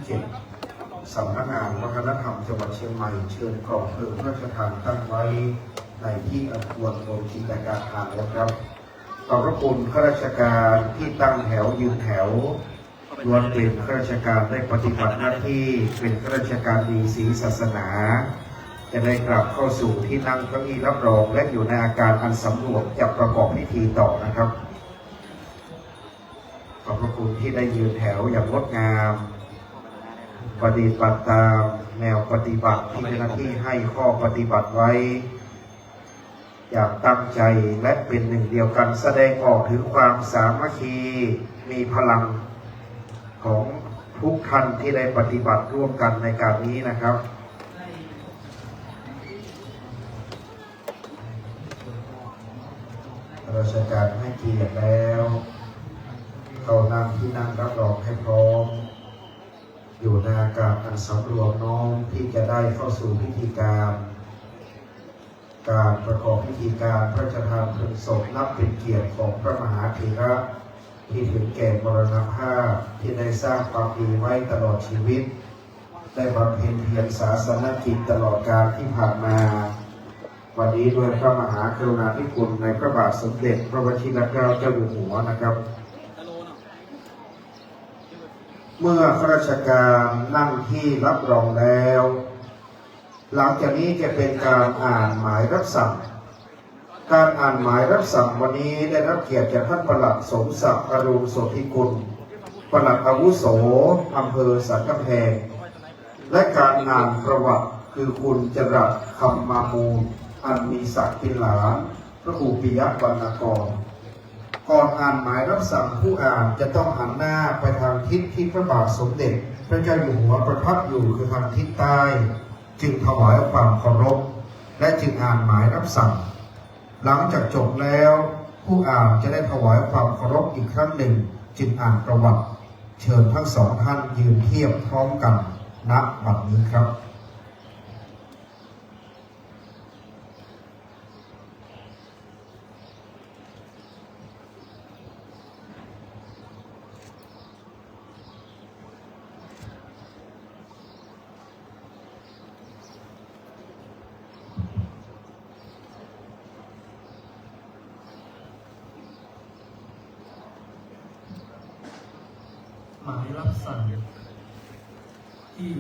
Speaker 1: 7สำนักงานวัฒนธรรมจังหวัดเชียงใหม่เชิญกล่องเพลิงพระราชทานตั้งไว้ในที่อันควรบนจินตนาการแล้วครับขอบพระคุณข้าราชการที่ตั้งแถวยืนแถวล้วนเป็นข้าราชการได้ปฏิบัติหน้าที่เป็นข้าราชการดีศรีศาสนาจะได้กลับเข้าสู่ที่นั่งเก้าอี้รับรองและอยู่ในอาการอันสำรวมจะประกอบพิธีต่อนะครับขอบพระคุณที่ได้ยืนแถวอย่างงดงามปฏิบัติตามแนวปฏิบัติที่เจ้าหน้าที่ให้ข้อปฏิบัติไว้อย่างตั้งใจและเป็นหนึ่งเดียวกันแสดงออกถึงความสามัคคีมีพลังของทุกท่านที่ได้ปฏิบัติร่วมกันในการนี้นะครับราชการให้เกียรติแล้วเขานำที่นั่งรับรองให้พร้อมอยู่ในอาการอันสำรวมน้อมที่จะได้เข้าสู่พิธีการประกอบพิธีการพระราชทานเพลิงศพนับเป็นเกียรติของพระมหาเถระที่ถึงแก่มรณภาพที่ได้สร้างความดีไว้ตลอดชีวิตได้บำเพ็ญเพียรศาสนกิจตลอดกาลที่ผ่านมาวันนี้ด้วยพระมหากรุณาธิคุณในพระบาทสมเด็จพระวชิรเกล้าเจ้าอยู่หัวนะครับเมื่อข้าราชการนั่งที่รับรองแล้วหลังจากนี้จะเป็นการอ่านหมายรับสั่งการอ่านหมายรับสั่งวันนี้ได้รับเกียรติจากท่านปลัดสมศักดิ์อรุณโสธิกุลปลัดอาวุโสอำเภอสันกำแพงและการอ่านประวัติคือคุณจรัสคำมามูลอันมีศักดิ์เป็นหลานพระครูปิยวรรณกรก่อนอ่านหมายรับสั่งผู้อ่านจะต้องหันหน้าไปทางทิศที่พระบาทสมเด็จพระเจ้าอยู่หัวประทับอยู่คือทางทิศใต้จึงถวายความเคารพและจึงอ่านหมายรับสั่งหลังจากจบแล้วผู้อ่านจะได้ถวายความเคารพอีกครั้งหนึ่งจึงอ่านประวัติเชิญทั้งสองท่านยืนเทียบพร้อมกันณบัดนี้ครับ
Speaker 5: หมายรับสั่งที่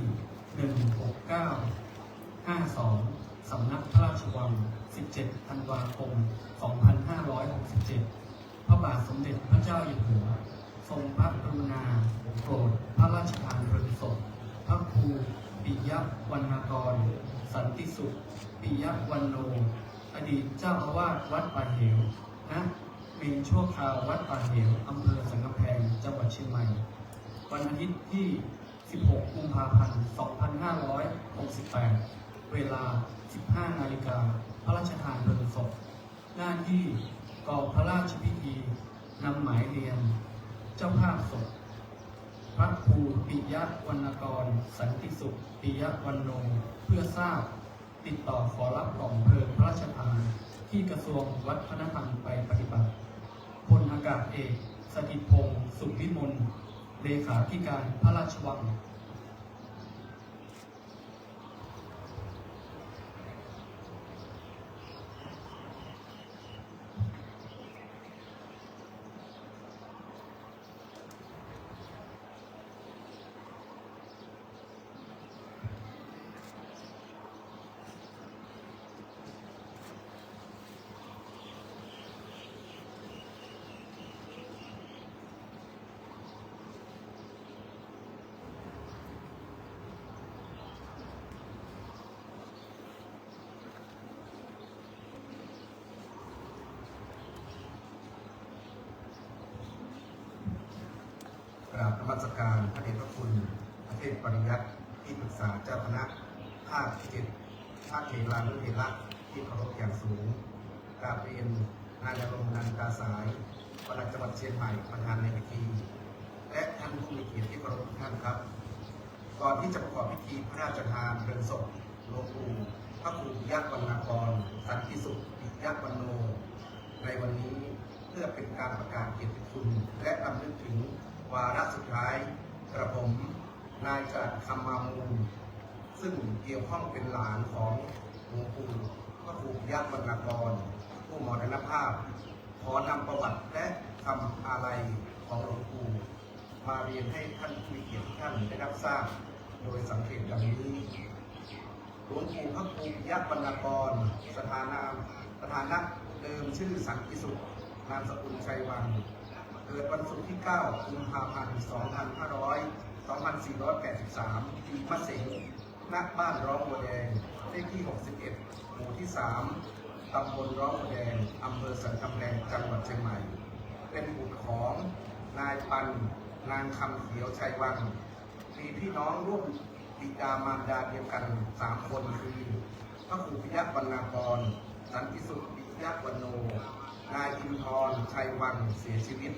Speaker 5: 16952สำนักพระราชวัง17ธันวาคม2567พระบาทสมเด็จพระเจ้าอยู่หัวทรงพระกรุณาโปรดพระราชทานเพลิงศพพระครูปิยวรรณกรสันติสุขปิยวรรณโนอดีตเจ้าอาวาสวัดป่าเหวณเมนชั่วคราววัดป่าเหวอำเภอสันกำแพงจังหวัดเชียงใหม่วันอาทิตย์ที่ 16 กุมภาพันธ์ 2568 เวลา 15 นาฬิกาพระราชทานเพลิงศพหน้าที่กองพระราชพิธีนำหมายเรียนเจ้าภาพศพพระครูปิยวรรณกรสันติสุขปิยวรรณโนเพื่อทราบติดต่อขอรับกล่องเพลิงพระราชทานที่กระทรวงวัฒนธรรมไปปฏิบัติพลอากาศเอกสถิตพงศ์สุขวิมลเลขาธิการพระราชวัง
Speaker 1: กราบนมัสการพระเดชพระคุณพระเทพปริยัติที่ปรึกษาเจ้าคณะภาค7พระเถรานุเถระที่เคารพอย่างสูงกราบเรียนนายณรงค์นันตาสายปลัดจังหวัดเชียงใหม่ประธานในพิธีและท่านผู้มีเกียรติที่เคารพทุกท่านครับก่อนที่จะประกอบพิธีพระราชทานเพลิงศพหลวงปู่พระครูปิยวรรณกรสันติสุขปิยวรรณโนในวันนี้ เพื่อเป็นการประกาศเกียรติคุณและรำลึกถึงวาระสุดท้ายกระผมนายจรัสคำมามูลซึ่งเกี่ยวข้องเป็นหลานของหลวงปู่พระครูปิยะวรรณกรผู้มรณภาพขอนำประวัติและคำอาลัยของหลวงปู่มาเรียนให้ท่านผู้มีเกียรติทุกท่านได้รับทราบโดยสังเกตดังนี้หลวงปู่พระครูปิยะวรรณกรสถานะเดิมชื่อสันติสุขนามสกุลชัยวังเกิดวันศุกร์ที่ 9 กุมภาพันธ์ 2483 ปีมะเสงณบ้านร้องบัวแดงเลขที่ 61 หมู่ที่ 3 ตำบลร้องบัวแดง อำเภอสันกำแพง จังหวัดเชียงใหม่ เป็นบุตรของนายปันนางคำเขียวชัยวังมีพี่น้องร่วมบิดามารดาเดียวกัน 3 คนคือพระครูปิยะวรรณกร สันติสุขปิยะวรรณโน นายอินทรชัยวังเสียชีวิต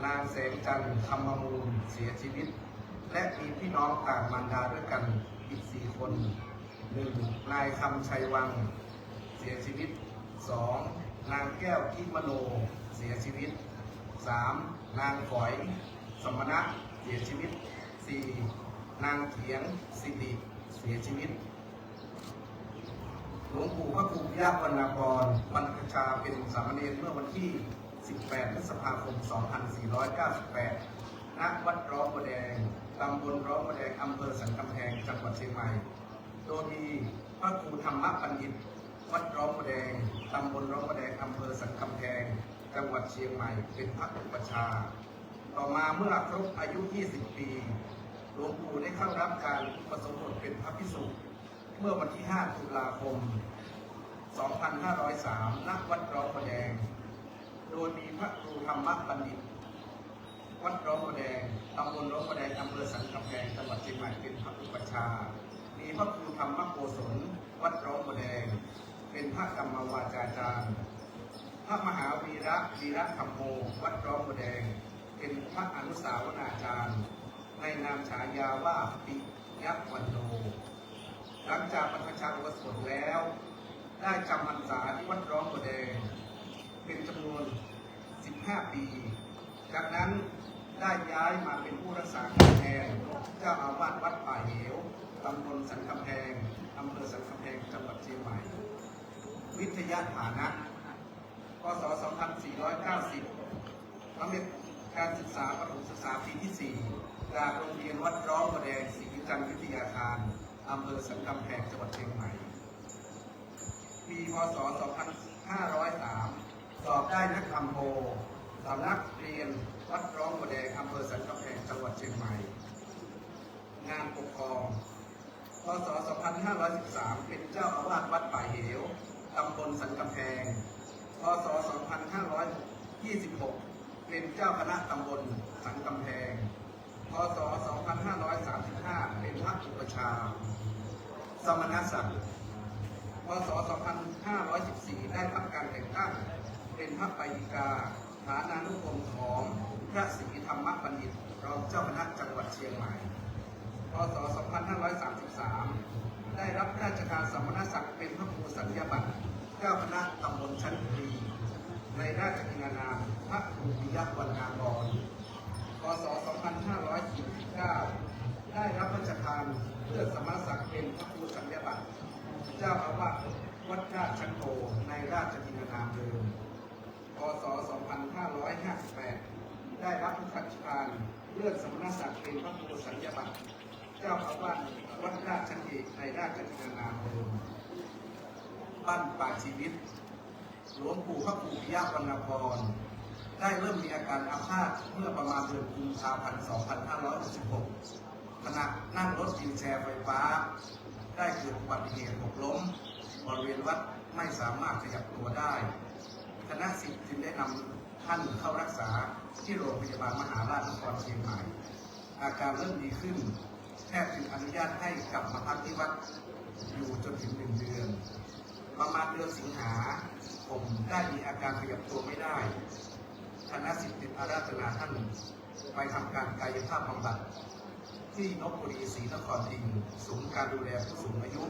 Speaker 1: นางแสงจันทร์ธรรมมูลเสียชีวิต และมีพี่น้องต่างมารดาด้วยกันอีก 4 คน 1. นายคำชัยวังเสียชีวิต 2. นางแก้วทิมโนเสียชีวิต 3. นางฝอยสมณะเสียชีวิต 4. นางเถียงสิริเสียชีวิตหลวงปู่พระครูปิยะวรรณกรบรรพชาเป็นสามเณรเมื่อวันที่ 18 พฤษภาคม 2498 ณ วัดร้องบัวแดง ตำบลร้องบัวแดง อำเภอสันกำแพง จังหวัดเชียงใหม่ โดยมีพระครูธรรมบัณฑิต วัดร้องบัวแดง ตำบลร้องบัวแดง อำเภอสันกำแพง จังหวัดเชียงใหม่ เป็นพระอุปชฌาย์ ต่อมาเมื่อครบอายุ 20 ปี หลวงปู่ได้เข้ารับการอุปสมบทเป็นพระภิกษุ เมื่อวันที่ 5 ตุลาคม 2503 ณ วัดร้องบัวแดง โดยมีพระครูธรรมบัณฑิต วัดร้องบัวแดง ตำบลร้องบัวแดง อำเภอสันกำแพง จังหวัดเชียงใหม่ เป็นพระอุปชฌาย์ มีพระครูธรรมโกศล วัดร้องบัวแดง เป็นพระกรรมวาจาจารย์ พระมหาวีระธรรมโม วัดร้องบัวแดง เป็นพระอนุสาวนาจารย์ ในนามฉายาว่าปิยะวรรณโน หลังจากบรรพชาอุปสมบทแล้ว ได้จำพรรษาที่วัดร้องบัวแดงเป็นจำนวน 15 ปี จากนั้นได้ย้ายมาเป็นผู้รักษาการแทนเจ้าอาวาสวัดป่าเหว ตำบลสันกำแพง อำเภอสันกำแพง จังหวัดเชียงใหม่ วิทยาฐานะ พ.ศ. 2490 สำเร็จการศึกษาประถมศึกษาปีที่ 4 จากโรงเรียนวัดร้องบัวแดงศรีจันทร์วิทยาคาร อำเภอสันกำแพง จังหวัดเชียงใหม่ ปี พ.ศ. 2503 สอบได้นักธรรมโทสำนักเรียนวัดร้องบัวแดง อำเภอสันกำแพง จังหวัดเชียงใหม่ งานปกครอง พ.ศ. 2513 เป็นเจ้าอาวาสวัดป่าเหว ตำบลสันกำแพง พ.ศ. 2526 เป็นเจ้าคณะตำบลสันกำแพง พ.ศ. 2535 เป็นพระอุปชฌาย์ สมณศักดิ์ พ.ศ. 2514 ได้รับการแต่งตั้งเป็นพระไปฎิกาฐานานุกรมของพระศรีธรรมบัณฑิต รองเจ้าคณะจังหวัดเชียงใหม่ พ.ศ. 2533 ได้รับราชการสมณศักดิ์เป็นพระครูสัญญาบัตรเจ้าคณะตำบลชั้นตรีในราชกินานามพระครูปิยะวรรณกร พ.ศ. 2549 ได้รับราชการเพื่อสมณศักดิ์เป็นพระครูสัญญาบัตรเจ้าอาวาสวัดราชโตในราชกินานามเดิม พ.ศ. 2558 ได้รับราชการเลื่อนสมณศักดิ์เป็นพระครูสัญญาบัตรเจ้าอาวาสวัดราชเอกในราชกินานามเดิมบ้านป่าชีวิต หลวงปู่พระครูปิยะวรรณกรได้เริ่มมีอาการอาพาธเมื่อประมาณเดือนกุมภาพันธ์ 2566 ขณะนั่งรถวีลแชร์ไฟฟ้าได้เกิดอุบัติเหตุหกล้มบริเวณวัดไม่สามารถขยับตัวได้คณะศิษย์จึงได้นำท่านเข้ารักษาที่โรงพยาบาลมหาราชนครเชียงใหม่ อาการเริ่มดีขึ้นแพทย์จึงอนุญาตให้กลับมาพักที่วัดอยู่จนถึง1 เดือน ประมาณเดือนสิงหาคมได้มีอาการขยับตัวไม่ได้คณะศิษย์ติดอาราธนาท่านไปทำการกายภาพบำบัดที่นพบุรีศรีนครพิงค์ศูนย์การดูแลผู้สูงอายุ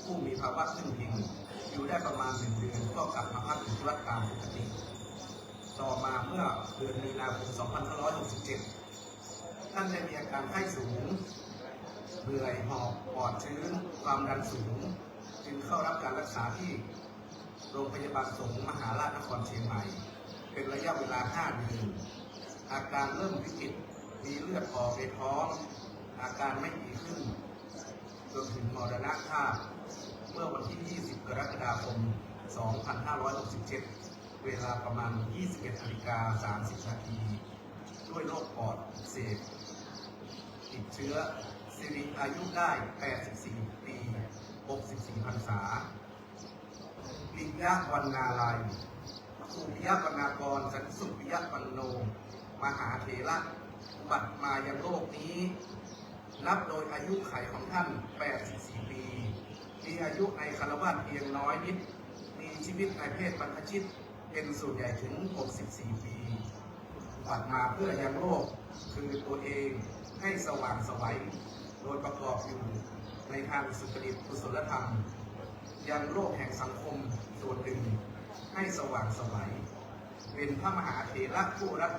Speaker 1: ผู้มีภาวะขึ้นพิงอยู่ได้ประมาณ1 เดือนก็กลับมาพักอยู่ที่วัดตามปกติ
Speaker 5: ต่อมาเมื่อเดือนมีนาคม 2567 ท่านได้มีอาการไข้สูงเหนื่อยหอบปอดชื้นความดันสูงจึงเข้ารับการรักษาที่โรงพยาบาลสงฆ์มหาราชนครเชียงใหม่เป็นระยะเวลา 5 เดือนอาการเริ่มวิกฤตมีเลือดออกในท้องอาการไม่ดีขึ้นจนถึงมรณภาพเมื่อวันที่ 20 กรกฎาคม 2567 เวลาประมาณ 21:30 นาทีด้วยโรคปอดอักเสบติดเชื้อสิริอายุได้ 84 ปี 64 พรรษาปิยะวรรณาลัยครูปิยะวรรณากรสันสุปิยะปันโนมหาเถระอุบัติมายังโลกนี้นับโดยอายุไขของท่าน 84 ปี มีอายุในคฤหัสถ์เพียงน้อยนิดมีชีวิตในเพศบรรพชิตเป็นส่วนใหญ่ถึง 64 ปีอุบัติมาเพื่อยังโลกคือตัวเองให้สว่างไสวโดยประกอบอยู่ในทางสุจริตกุศลธรรมยังโลกแห่งสังคมส่วนหนึ่งให้สว่างไสวเป็นพระมหาเถระผู้รับ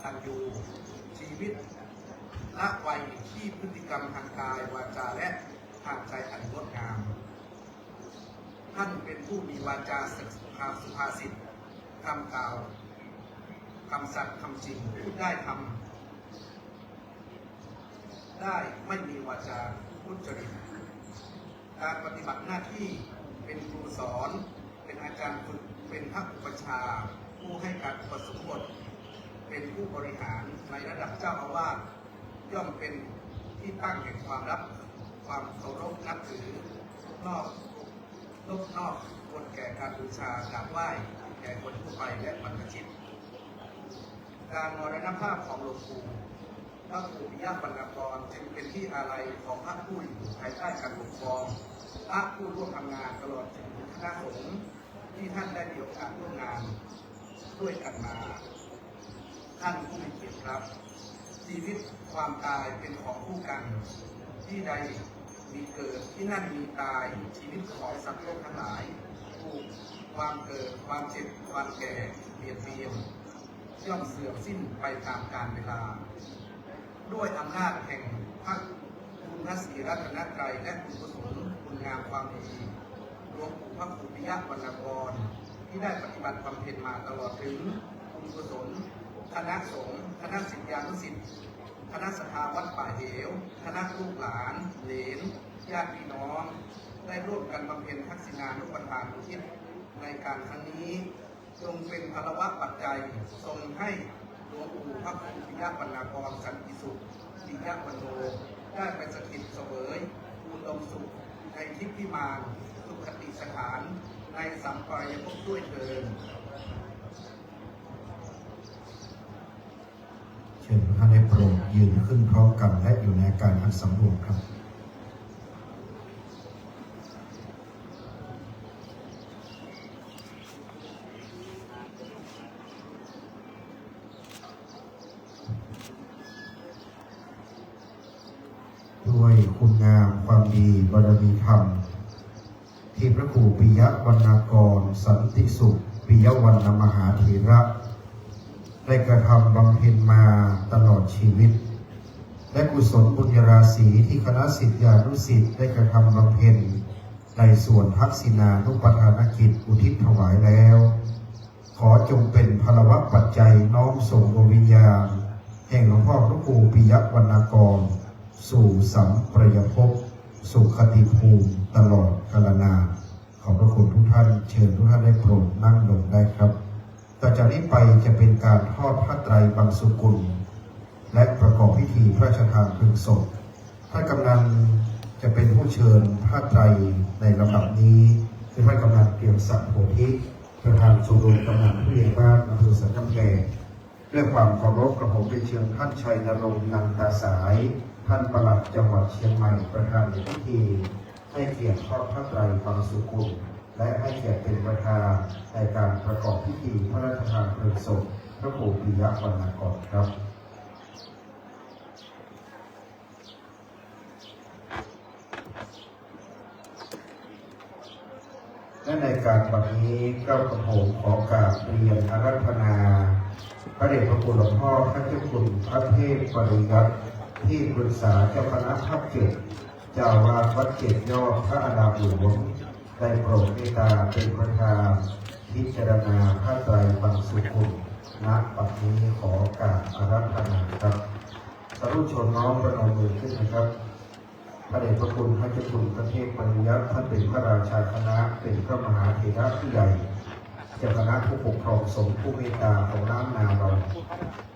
Speaker 5: ตัญญูชีวิตละวัยที่พฤติกรรมทางกายวาจาและทางใจอันงดงามท่านเป็นผู้มีวาจาสุภาษิตคำกล่าวคำสัตย์คำจริงพูดได้ทำได้ไม่มีวาจาพุจริตการปฏิบัติหน้าที่เป็นครูสอนเป็นอาจารย์ฝึกเป็นพระอุปัชฌาย์ผู้ให้การอุปสมบทเป็นผู้บริหารในระดับเจ้าอาวาสย่อมเป็นที่ตั้งแห่งความรักความเคารพนับถือนอกควรแก่การบูชากราบไหว้แก่คนทั่วไปและบรรพชิตการมรณภาพของหลวงปู่พระครูปิยะวรรณกรจึงเป็นที่อาลัยของพระผู้อยู่ภายใต้การปกครองพระผู้ร่วมทำงานตลอดถึงคณะสงฆ์ที่ท่านได้มีโอกาสร่วมงานด้วยกันมาท่านผู้มีเกียรติครับชีวิตความตายเป็นของคู่กันที่ใดมีเกิดที่นั่นมีตายชีวิตของสัตว์โลกทั้งหลายถูกความเกิดความเจ็บความแก่เบียดเบียนย่อมเสื่อมสิ้นไปตามกาลเวลาด้วยอำนาจแห่งพระคุณพระศรีรัตนตรัยและคุณกุศลคุณงามความดีหลวงปู่พระครูปิยะวรรณกรที่ได้ปฏิบัติบำเพ็ญมาตลอดถึงคุณกุศลคณะสงฆ์คณะศิษยานุศิษย์คณะสภาวัดป่าเหวคณะลูกหลานเหลนญาติพี่น้องได้ร่วมกันบำเพ็ญทักษิณานุปทานอุทิศในการครั้งนี้จงเป็นพลวะปัจจัยทรงให้หลวงปู่พระครูปิยะวรรณกรสันติสุขปิยะวรรณโนได้ไปสถิตเสวยอุดมสุขในทิพย์พิมานสุขติสถานในสัมปรายภพด้วยเถิด
Speaker 1: เชิญท่านได้โปรดยืนขึ้นพร้อมกันและอยู่ในการอันสำรวมครับด้วยคุณงามความดีบารมีธรรมที่พระครูปิยะวรรณกรสันติสุขปิยวรรณมหาเถระได้กระทำบำเพ็ญมาตลอดชีวิตและกุศลบุญญาราศีที่คณะศิษยานุศิษย์ได้กระทำบำเพ็ญในส่วนทักษิณานุปทานกิจอุทิศถวายแล้วขอจงเป็นพลวะปัจจัยน้อมส่งดวงวิญญาณแห่งหลวงพ่อพระครูปิยะวรรณกรสู่สัมปรายภพสู่คติภูมิตลอดกาลนานขอบพระคุณทุกท่านเชิญทุกท่านได้โปรดนั่งลงได้ครับต่อจากนี้ไปจะเป็นการทอดผ้าไตรบางสุกุลและประกอบพิธีพระราชทานเพลิงศพท่านกำนันจะเป็นผู้เชิญผ้าไตรในลำดับนี้คือท่านกำนันเตรียมศักดิ์โพธิประธานชมรมกำนันผู้ใหญ่บ้านอำเภอสันกำแพงด้วยความเคารพกระผมได้เชิญท่านชัยนรงค์นันตาสายท่านปลัดจังหวัดเชียงใหม่ประธานในพิธีให้เกียรติทอดผ้าไตรบางสุกุลและให้เกียรติเป็นประธานในการประกอบพิธีพระราชทานเพลิงศพพระครูปิยะวรรณกรครับและในการบัดนี้เก้ากระผมขอกราบเรียนอาราธนา พระเดชพระคุณหลวงพ่อพระเจ้าคุณพระเทพปริยัติที่ปรึกษาเจ้าคณะภาคเจ็ดเจ้าวาดวัดเจ็ดยอดพระอารามหลวงได้โปรดเมตตาเป็นประธานพิจารณาพระไตรปิฎกสุขุมณปัจจุบันขอการอารัธนาครับสาธุชนน้อมประนมมือขึ้นนะครับพระเดชพระคุณพระเจ้าคุณพระเทพปริยัติท่านเป็นพระราชาคณะเป็นพระมหาเถระผู้ใหญ่เจ้าคณะผู้ปกครองสงฆ์ผู้เมตตาของน้ำนาเรา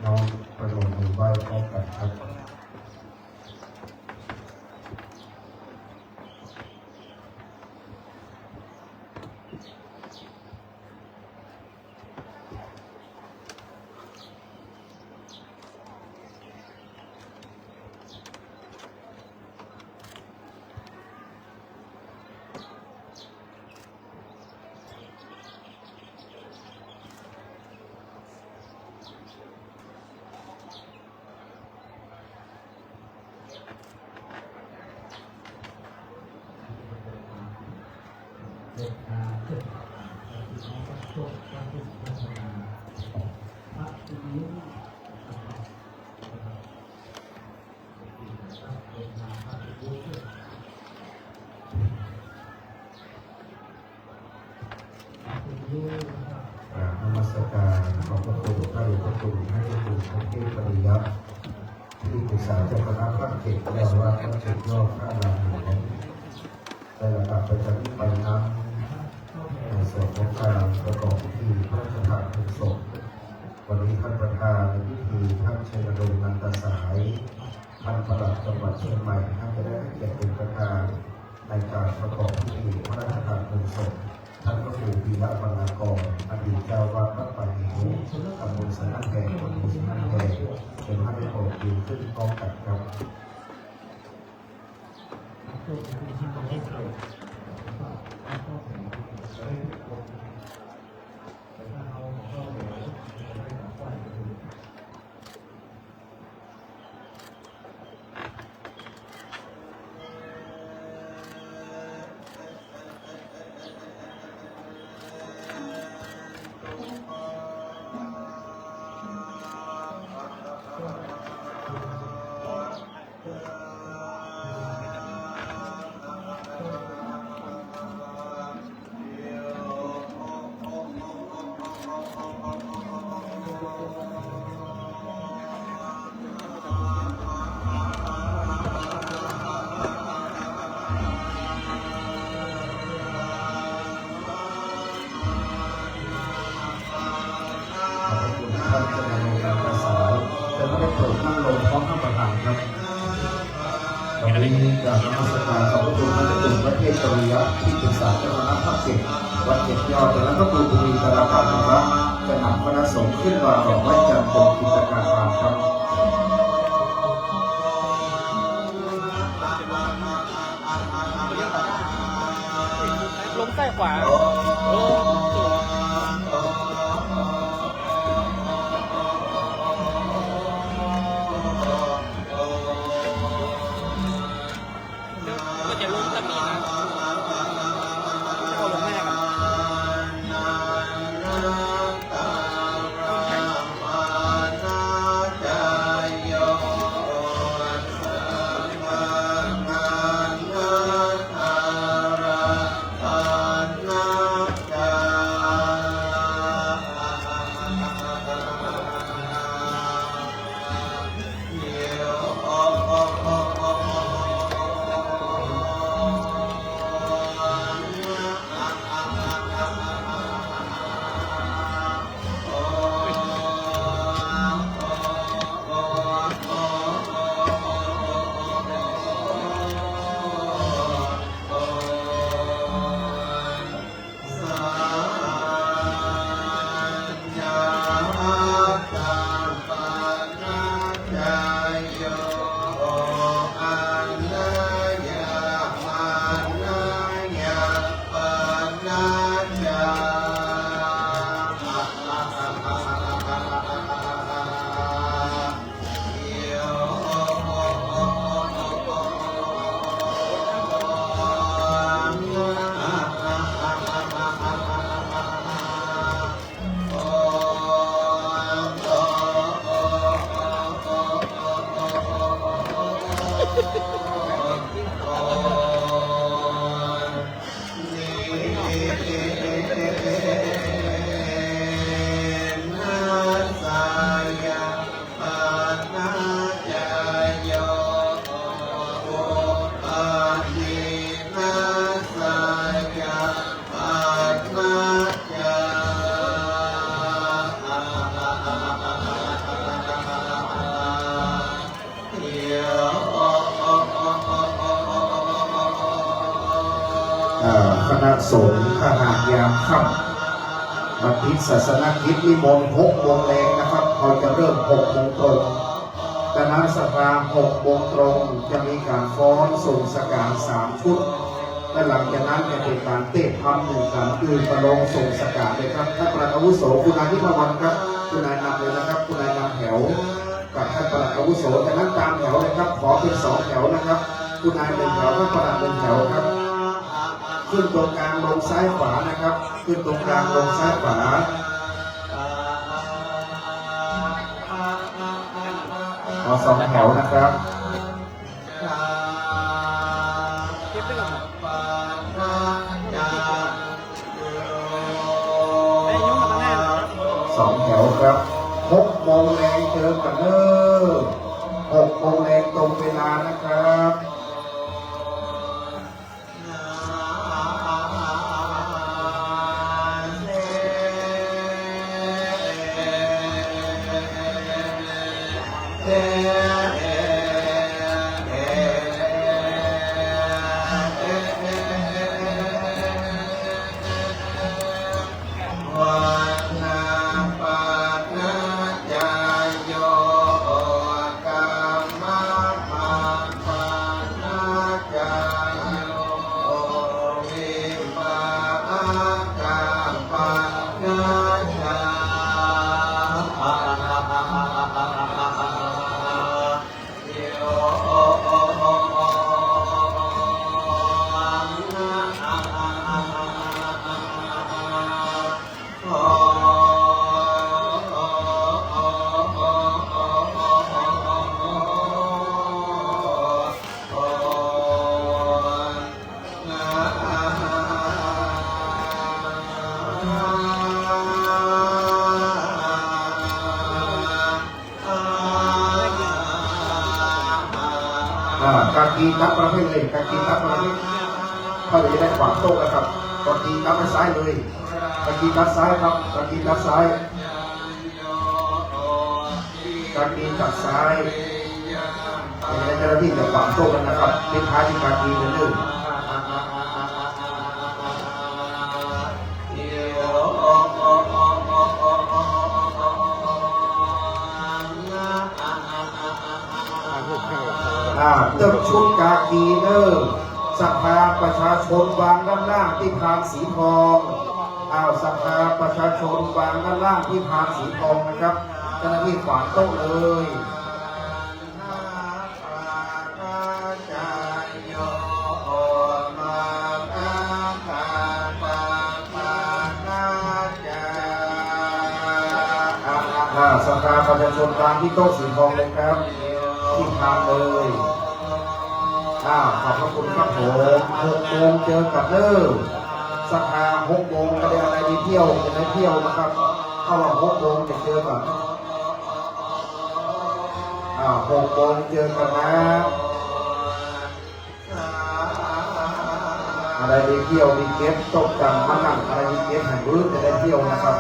Speaker 1: น้อมประนมมือไหว้พร้อมกันครับนมัสการขอบพระคุณพระเดชพระคุณพระเจ้าคุณพระเทพปริยัติที่ปรึกษาเจ้าคณะภาคเจ็ดเจ้าว่าพระเจ็ดยอดพระอารามหลวงได้ระดับประจำที่ไปนั้นในส่วนของการประกอบพิธีพระราชทานเพลิงศพวันนี้ท่านประธานในพิธีท่านชัยนรงค์นันตสายท่านปลัดจังหวัดเชียงใหม่ท่านจะได้เกียรติเป็นประธานในการประกอบพิธีพระราชทานเพลิงศพท่านพระครูพีระวรรณกรอดีตเจ้าวาดวัดป่าหิวตำบลสันนันแดงตำบลสันนันแดงเป็นพระได้โปรดยืนขึ้นกองกันครับท่านจะนำลงการประสานจะไม่ได้เปิดนั่งลงพร้อมท่านประธานครับวันนี้จากนมัสการขอบพระคุณพระเจ้าคุณพระเทพปริยัติที่ปรึกษาเจ้าคณะภาคเจ็ดวัดเจ็ดยอดจากนั้นก็คือบุรีกราบนะครับจะนำคณะสงฆ์ขึ้นวางดอกไม้จันทร์บนกิจการงานครับ
Speaker 2: ลงใต้ขวาก็จะลงตะมีนะก็ลงแม่กัน
Speaker 1: Jaya คณะสงฆ์ขหายามค่ำบัพติศาสนกิจนิมนต์6 โมงแรงนะครับเราจะเริ่ม6 โมงตรงคณะสภา6 โมงตรงจะมีการฟ้อนส่งสการ3 ชุดและหลังจากนั้นจะเป็นการเตะพัม1 การอื่นประลงส่งสการเลยครับท่านประหลัดอาวุโสคุณนายทิพวรรณครับคุณนายนำเลยนะครับคุณนายนำแถวกับท่านประหลัดอาวุโสจากนั้นตามแถวเลยครับขอเป็น2 แถวนะครับคุณนาย1 แถวท่านประหลัด1 แถวครับขึ้นตรงกลางลงซ้ายขวานะครับขึ้นตรงกลางลงซ้ายขวาขอ2 แถวนะครับ
Speaker 2: เก็บได้หรอไอ้ยุ่งกับมันแน่
Speaker 1: 2 แถวครับ6 โมงแรงเจอกันเด้อ6 โมงแรงตรงเวลานะครับกากีทับประเภทเลยกากีทับประเภทเขาจะได้ขวางโต๊ะนะครับกากีทับไปซ้ายเลยกากีทับซ้ายครับกากีทับซ้ายกากีทับซ้ายเจ้าหน้าที่จะขวางโต๊ะกันนะครับเป็นท้ายที่กากีเลย เติมชุดกากีเนอร์สภาประชาชนวางด้านล่างที่พานสีทองสภาประชาชนวางด้านล่างที่พานสีทองนะครับเจ้าหน้าที่ขวางโต๊ะเลยสภาประชาชนวางที่โต๊ะสีทองเลยครับที่พานเลยขอบพระคุณครับผม6 โมงเจอกับเด้อสภา6 โมงก็ได้อะไรดีเที่ยวจะได้เที่ยวนะครับเข้าว่า6 โมงจะเจอกัน6 โมงเจอกันนะอะไรดีเที่ยวดีเก็บตกกันมานั่งอะไรดีเก็บแห่งรุ่นจะได้เที่ยวนะครับ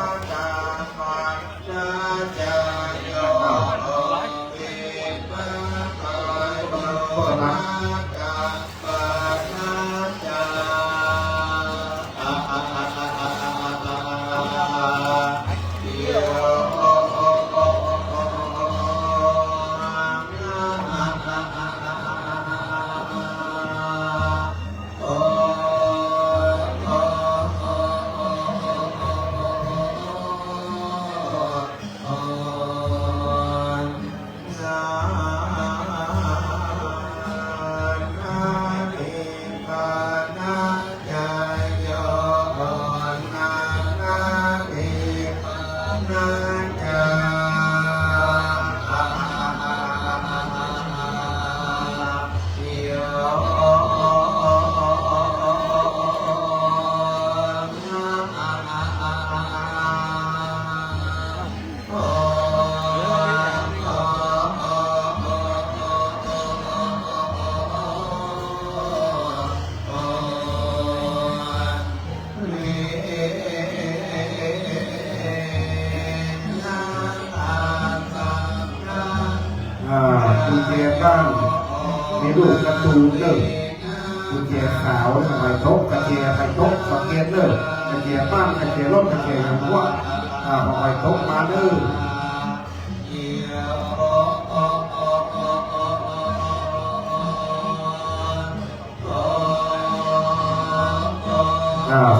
Speaker 1: มีลูกกระตูเนอกุญแจขาวทำไมทบกระเทียไปทบสังเกตเนอกระเทียบ้านกระเทียร่มกระเทียหัวทำไมทบมาเนอ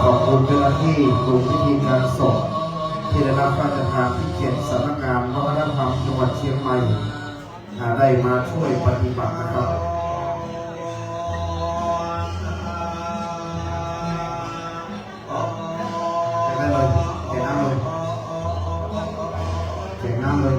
Speaker 1: ขอบคุณเจ้าหน้าที่กลุ่มพิธีการศพที่ได้รับพระราชทานที่เขียนสำนักงานวัฒนธรรมจังหวัดเชียงใหม่ได้มาช่วยปฏิบัตินะครับเห็นเลยเห็นน้ำเลยเห็นน้ำเลย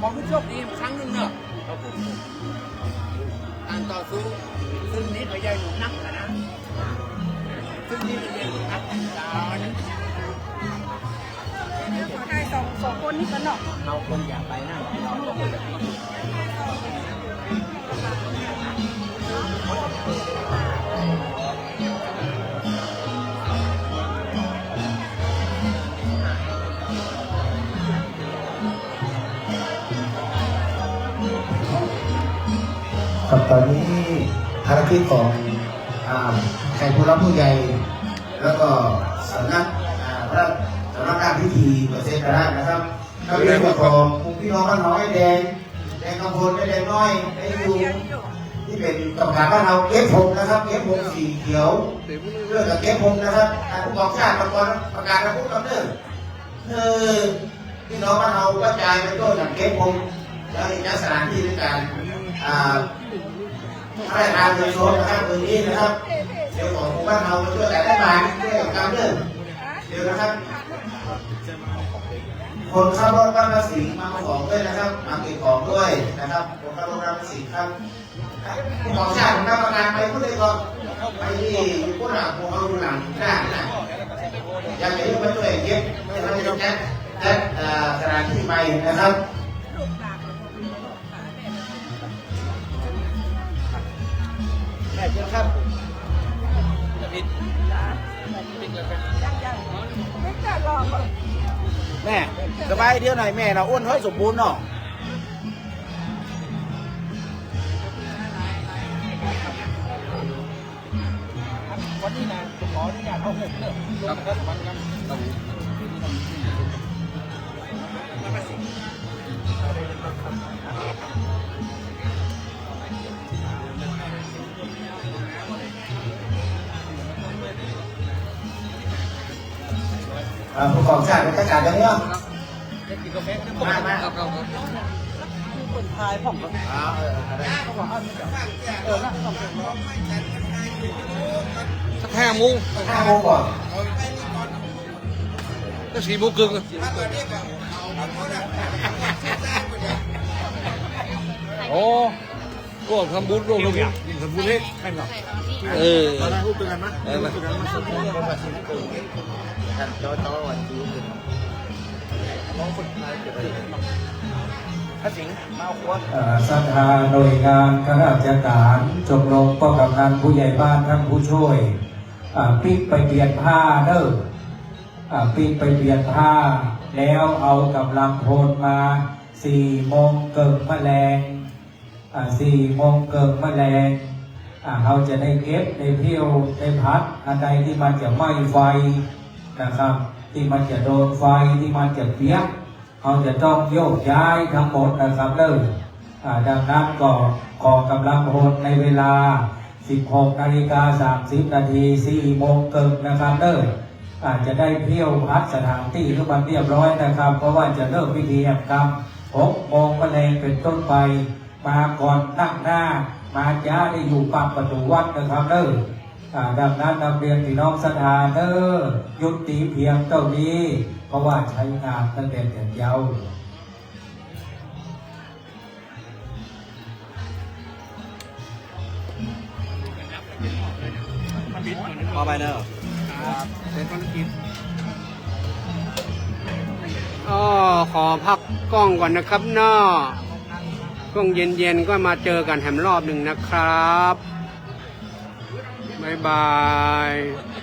Speaker 2: ของผู้โชคดีครั้งหนึ่งเนอะการต่อสู้ซึ่งนี้ก็ยังอยู่นักนะซึ่งนี้ก็ยังอยู่นักดาวนั้น
Speaker 6: ใช่สองคนนี่กันเนาะ
Speaker 2: เอาคนอยากไปนั่ง
Speaker 1: ครับตอนนี้ภารกิจของใครผู้รับผู้ใหญ่แล้วก็สำนักพระสำนักงานพิธีเกษตรราชนะครับก็เรียกว่าของกลุ่มพี่น้องบ้านน้อยแดงกำพลแดงน้อยได้อยู่ที่เป็นกรรมการบ้านเราเก็บพงนะครับเก็บพงสีเขียวเรื่องกับเก็บพงนะครับผู้กองชาติประกาศระบุกำเนิดพี่น้องบ้านเรากระจายไปทั่วกันเก็บพงแล้วอีกสถานที่ในการพระราชทานโดยโซนนะครับตรงนี้นะครับเดี๋ยวของบ้านเราช่วยแต่ได้มาด้วยกำเนิดเดี๋ยวนะครับคนขับรถบ้านภาษีมาของด้วยนะครับมาเก็บของด้วยนะครับคนขับรถบ้านภาษีครับของชาติของกรรมการไปพูดเลยก่อนไปที่ผู้หลักผู้เอาหลังหน้าน่ะอยากจะยุ่งมาช่วยเก็บจะทำให้แจ้งสถานที่ไปนะครับ
Speaker 2: แม่เจ้าครับแม่สบายเดียวหน่อยแม่เราอ้วนเฮ้ยสมบูรณ์เนาะวันนี้นะผมขออนุญาตเอาเงินเนอะลงกันวันกัน
Speaker 3: ผู้กองชาติเป็นข้าราชการจังเนาะ
Speaker 6: มีคนทายผมก็เขาบอกเอาไม่จับน่ะสองคน
Speaker 7: สัก5 โมง
Speaker 3: 5 โมงก่อน
Speaker 7: ก็4 โมงครึ่งอะโอ้ร่วมทำบุญร่วมทำบุญทำบุญให้เออมาพูดกันมั้ยมา
Speaker 3: ท่านโตวันที่พระสิงห์มาเอาขวด
Speaker 8: ศรัทธาหน่วยงานข้าราชการชมรมป้องกันการผู้ใหญ่บ้านท่านผู้ช่วยปิดไปเปลี่ยนผ้าเด้อปิดไปเปลี่ยนผ้าแล้วเอากำลังพลมา4 โมงเกิงแมลง4 โมงเกิงแมลงเขาจะได้เก็บได้เที่ยวได้พัดอันใดที่มันจะไหม้ไฟนะครับที่มันจะโดนไฟที่มันจะเปียกเขาจะต้องโยกย้ายทั้งหมดนะครับเด้อดังนั้นก็ขอกำลังพลในเวลา 16:30 นาที4 โมงเกินนะครับเด้ออาจจะได้เที่ยวพัดสถานที่ทุกวันเรียบร้อยนะครับเพราะว่าจะเริ่มพิธีแห่งกรรม6 โมงแมลงเป็นต้นไปมาก่อนนั่งหน้ามาจ้าได้อยู่ปากประตูวัดนะครับเด้อดังนั้นนำเรียนพี่น้องศรัทธาเด้อยุติเพียงเท่านี้เพราะว่าใช้งานตั้งแต่แต่ยาว
Speaker 7: พอไปเนอะ
Speaker 9: ขอพักกล้องก่อนนะครับเนาะช่วงเย็นๆก็มาเจอกันแหมรอบหนึ่งนะครับบ๊ายบาย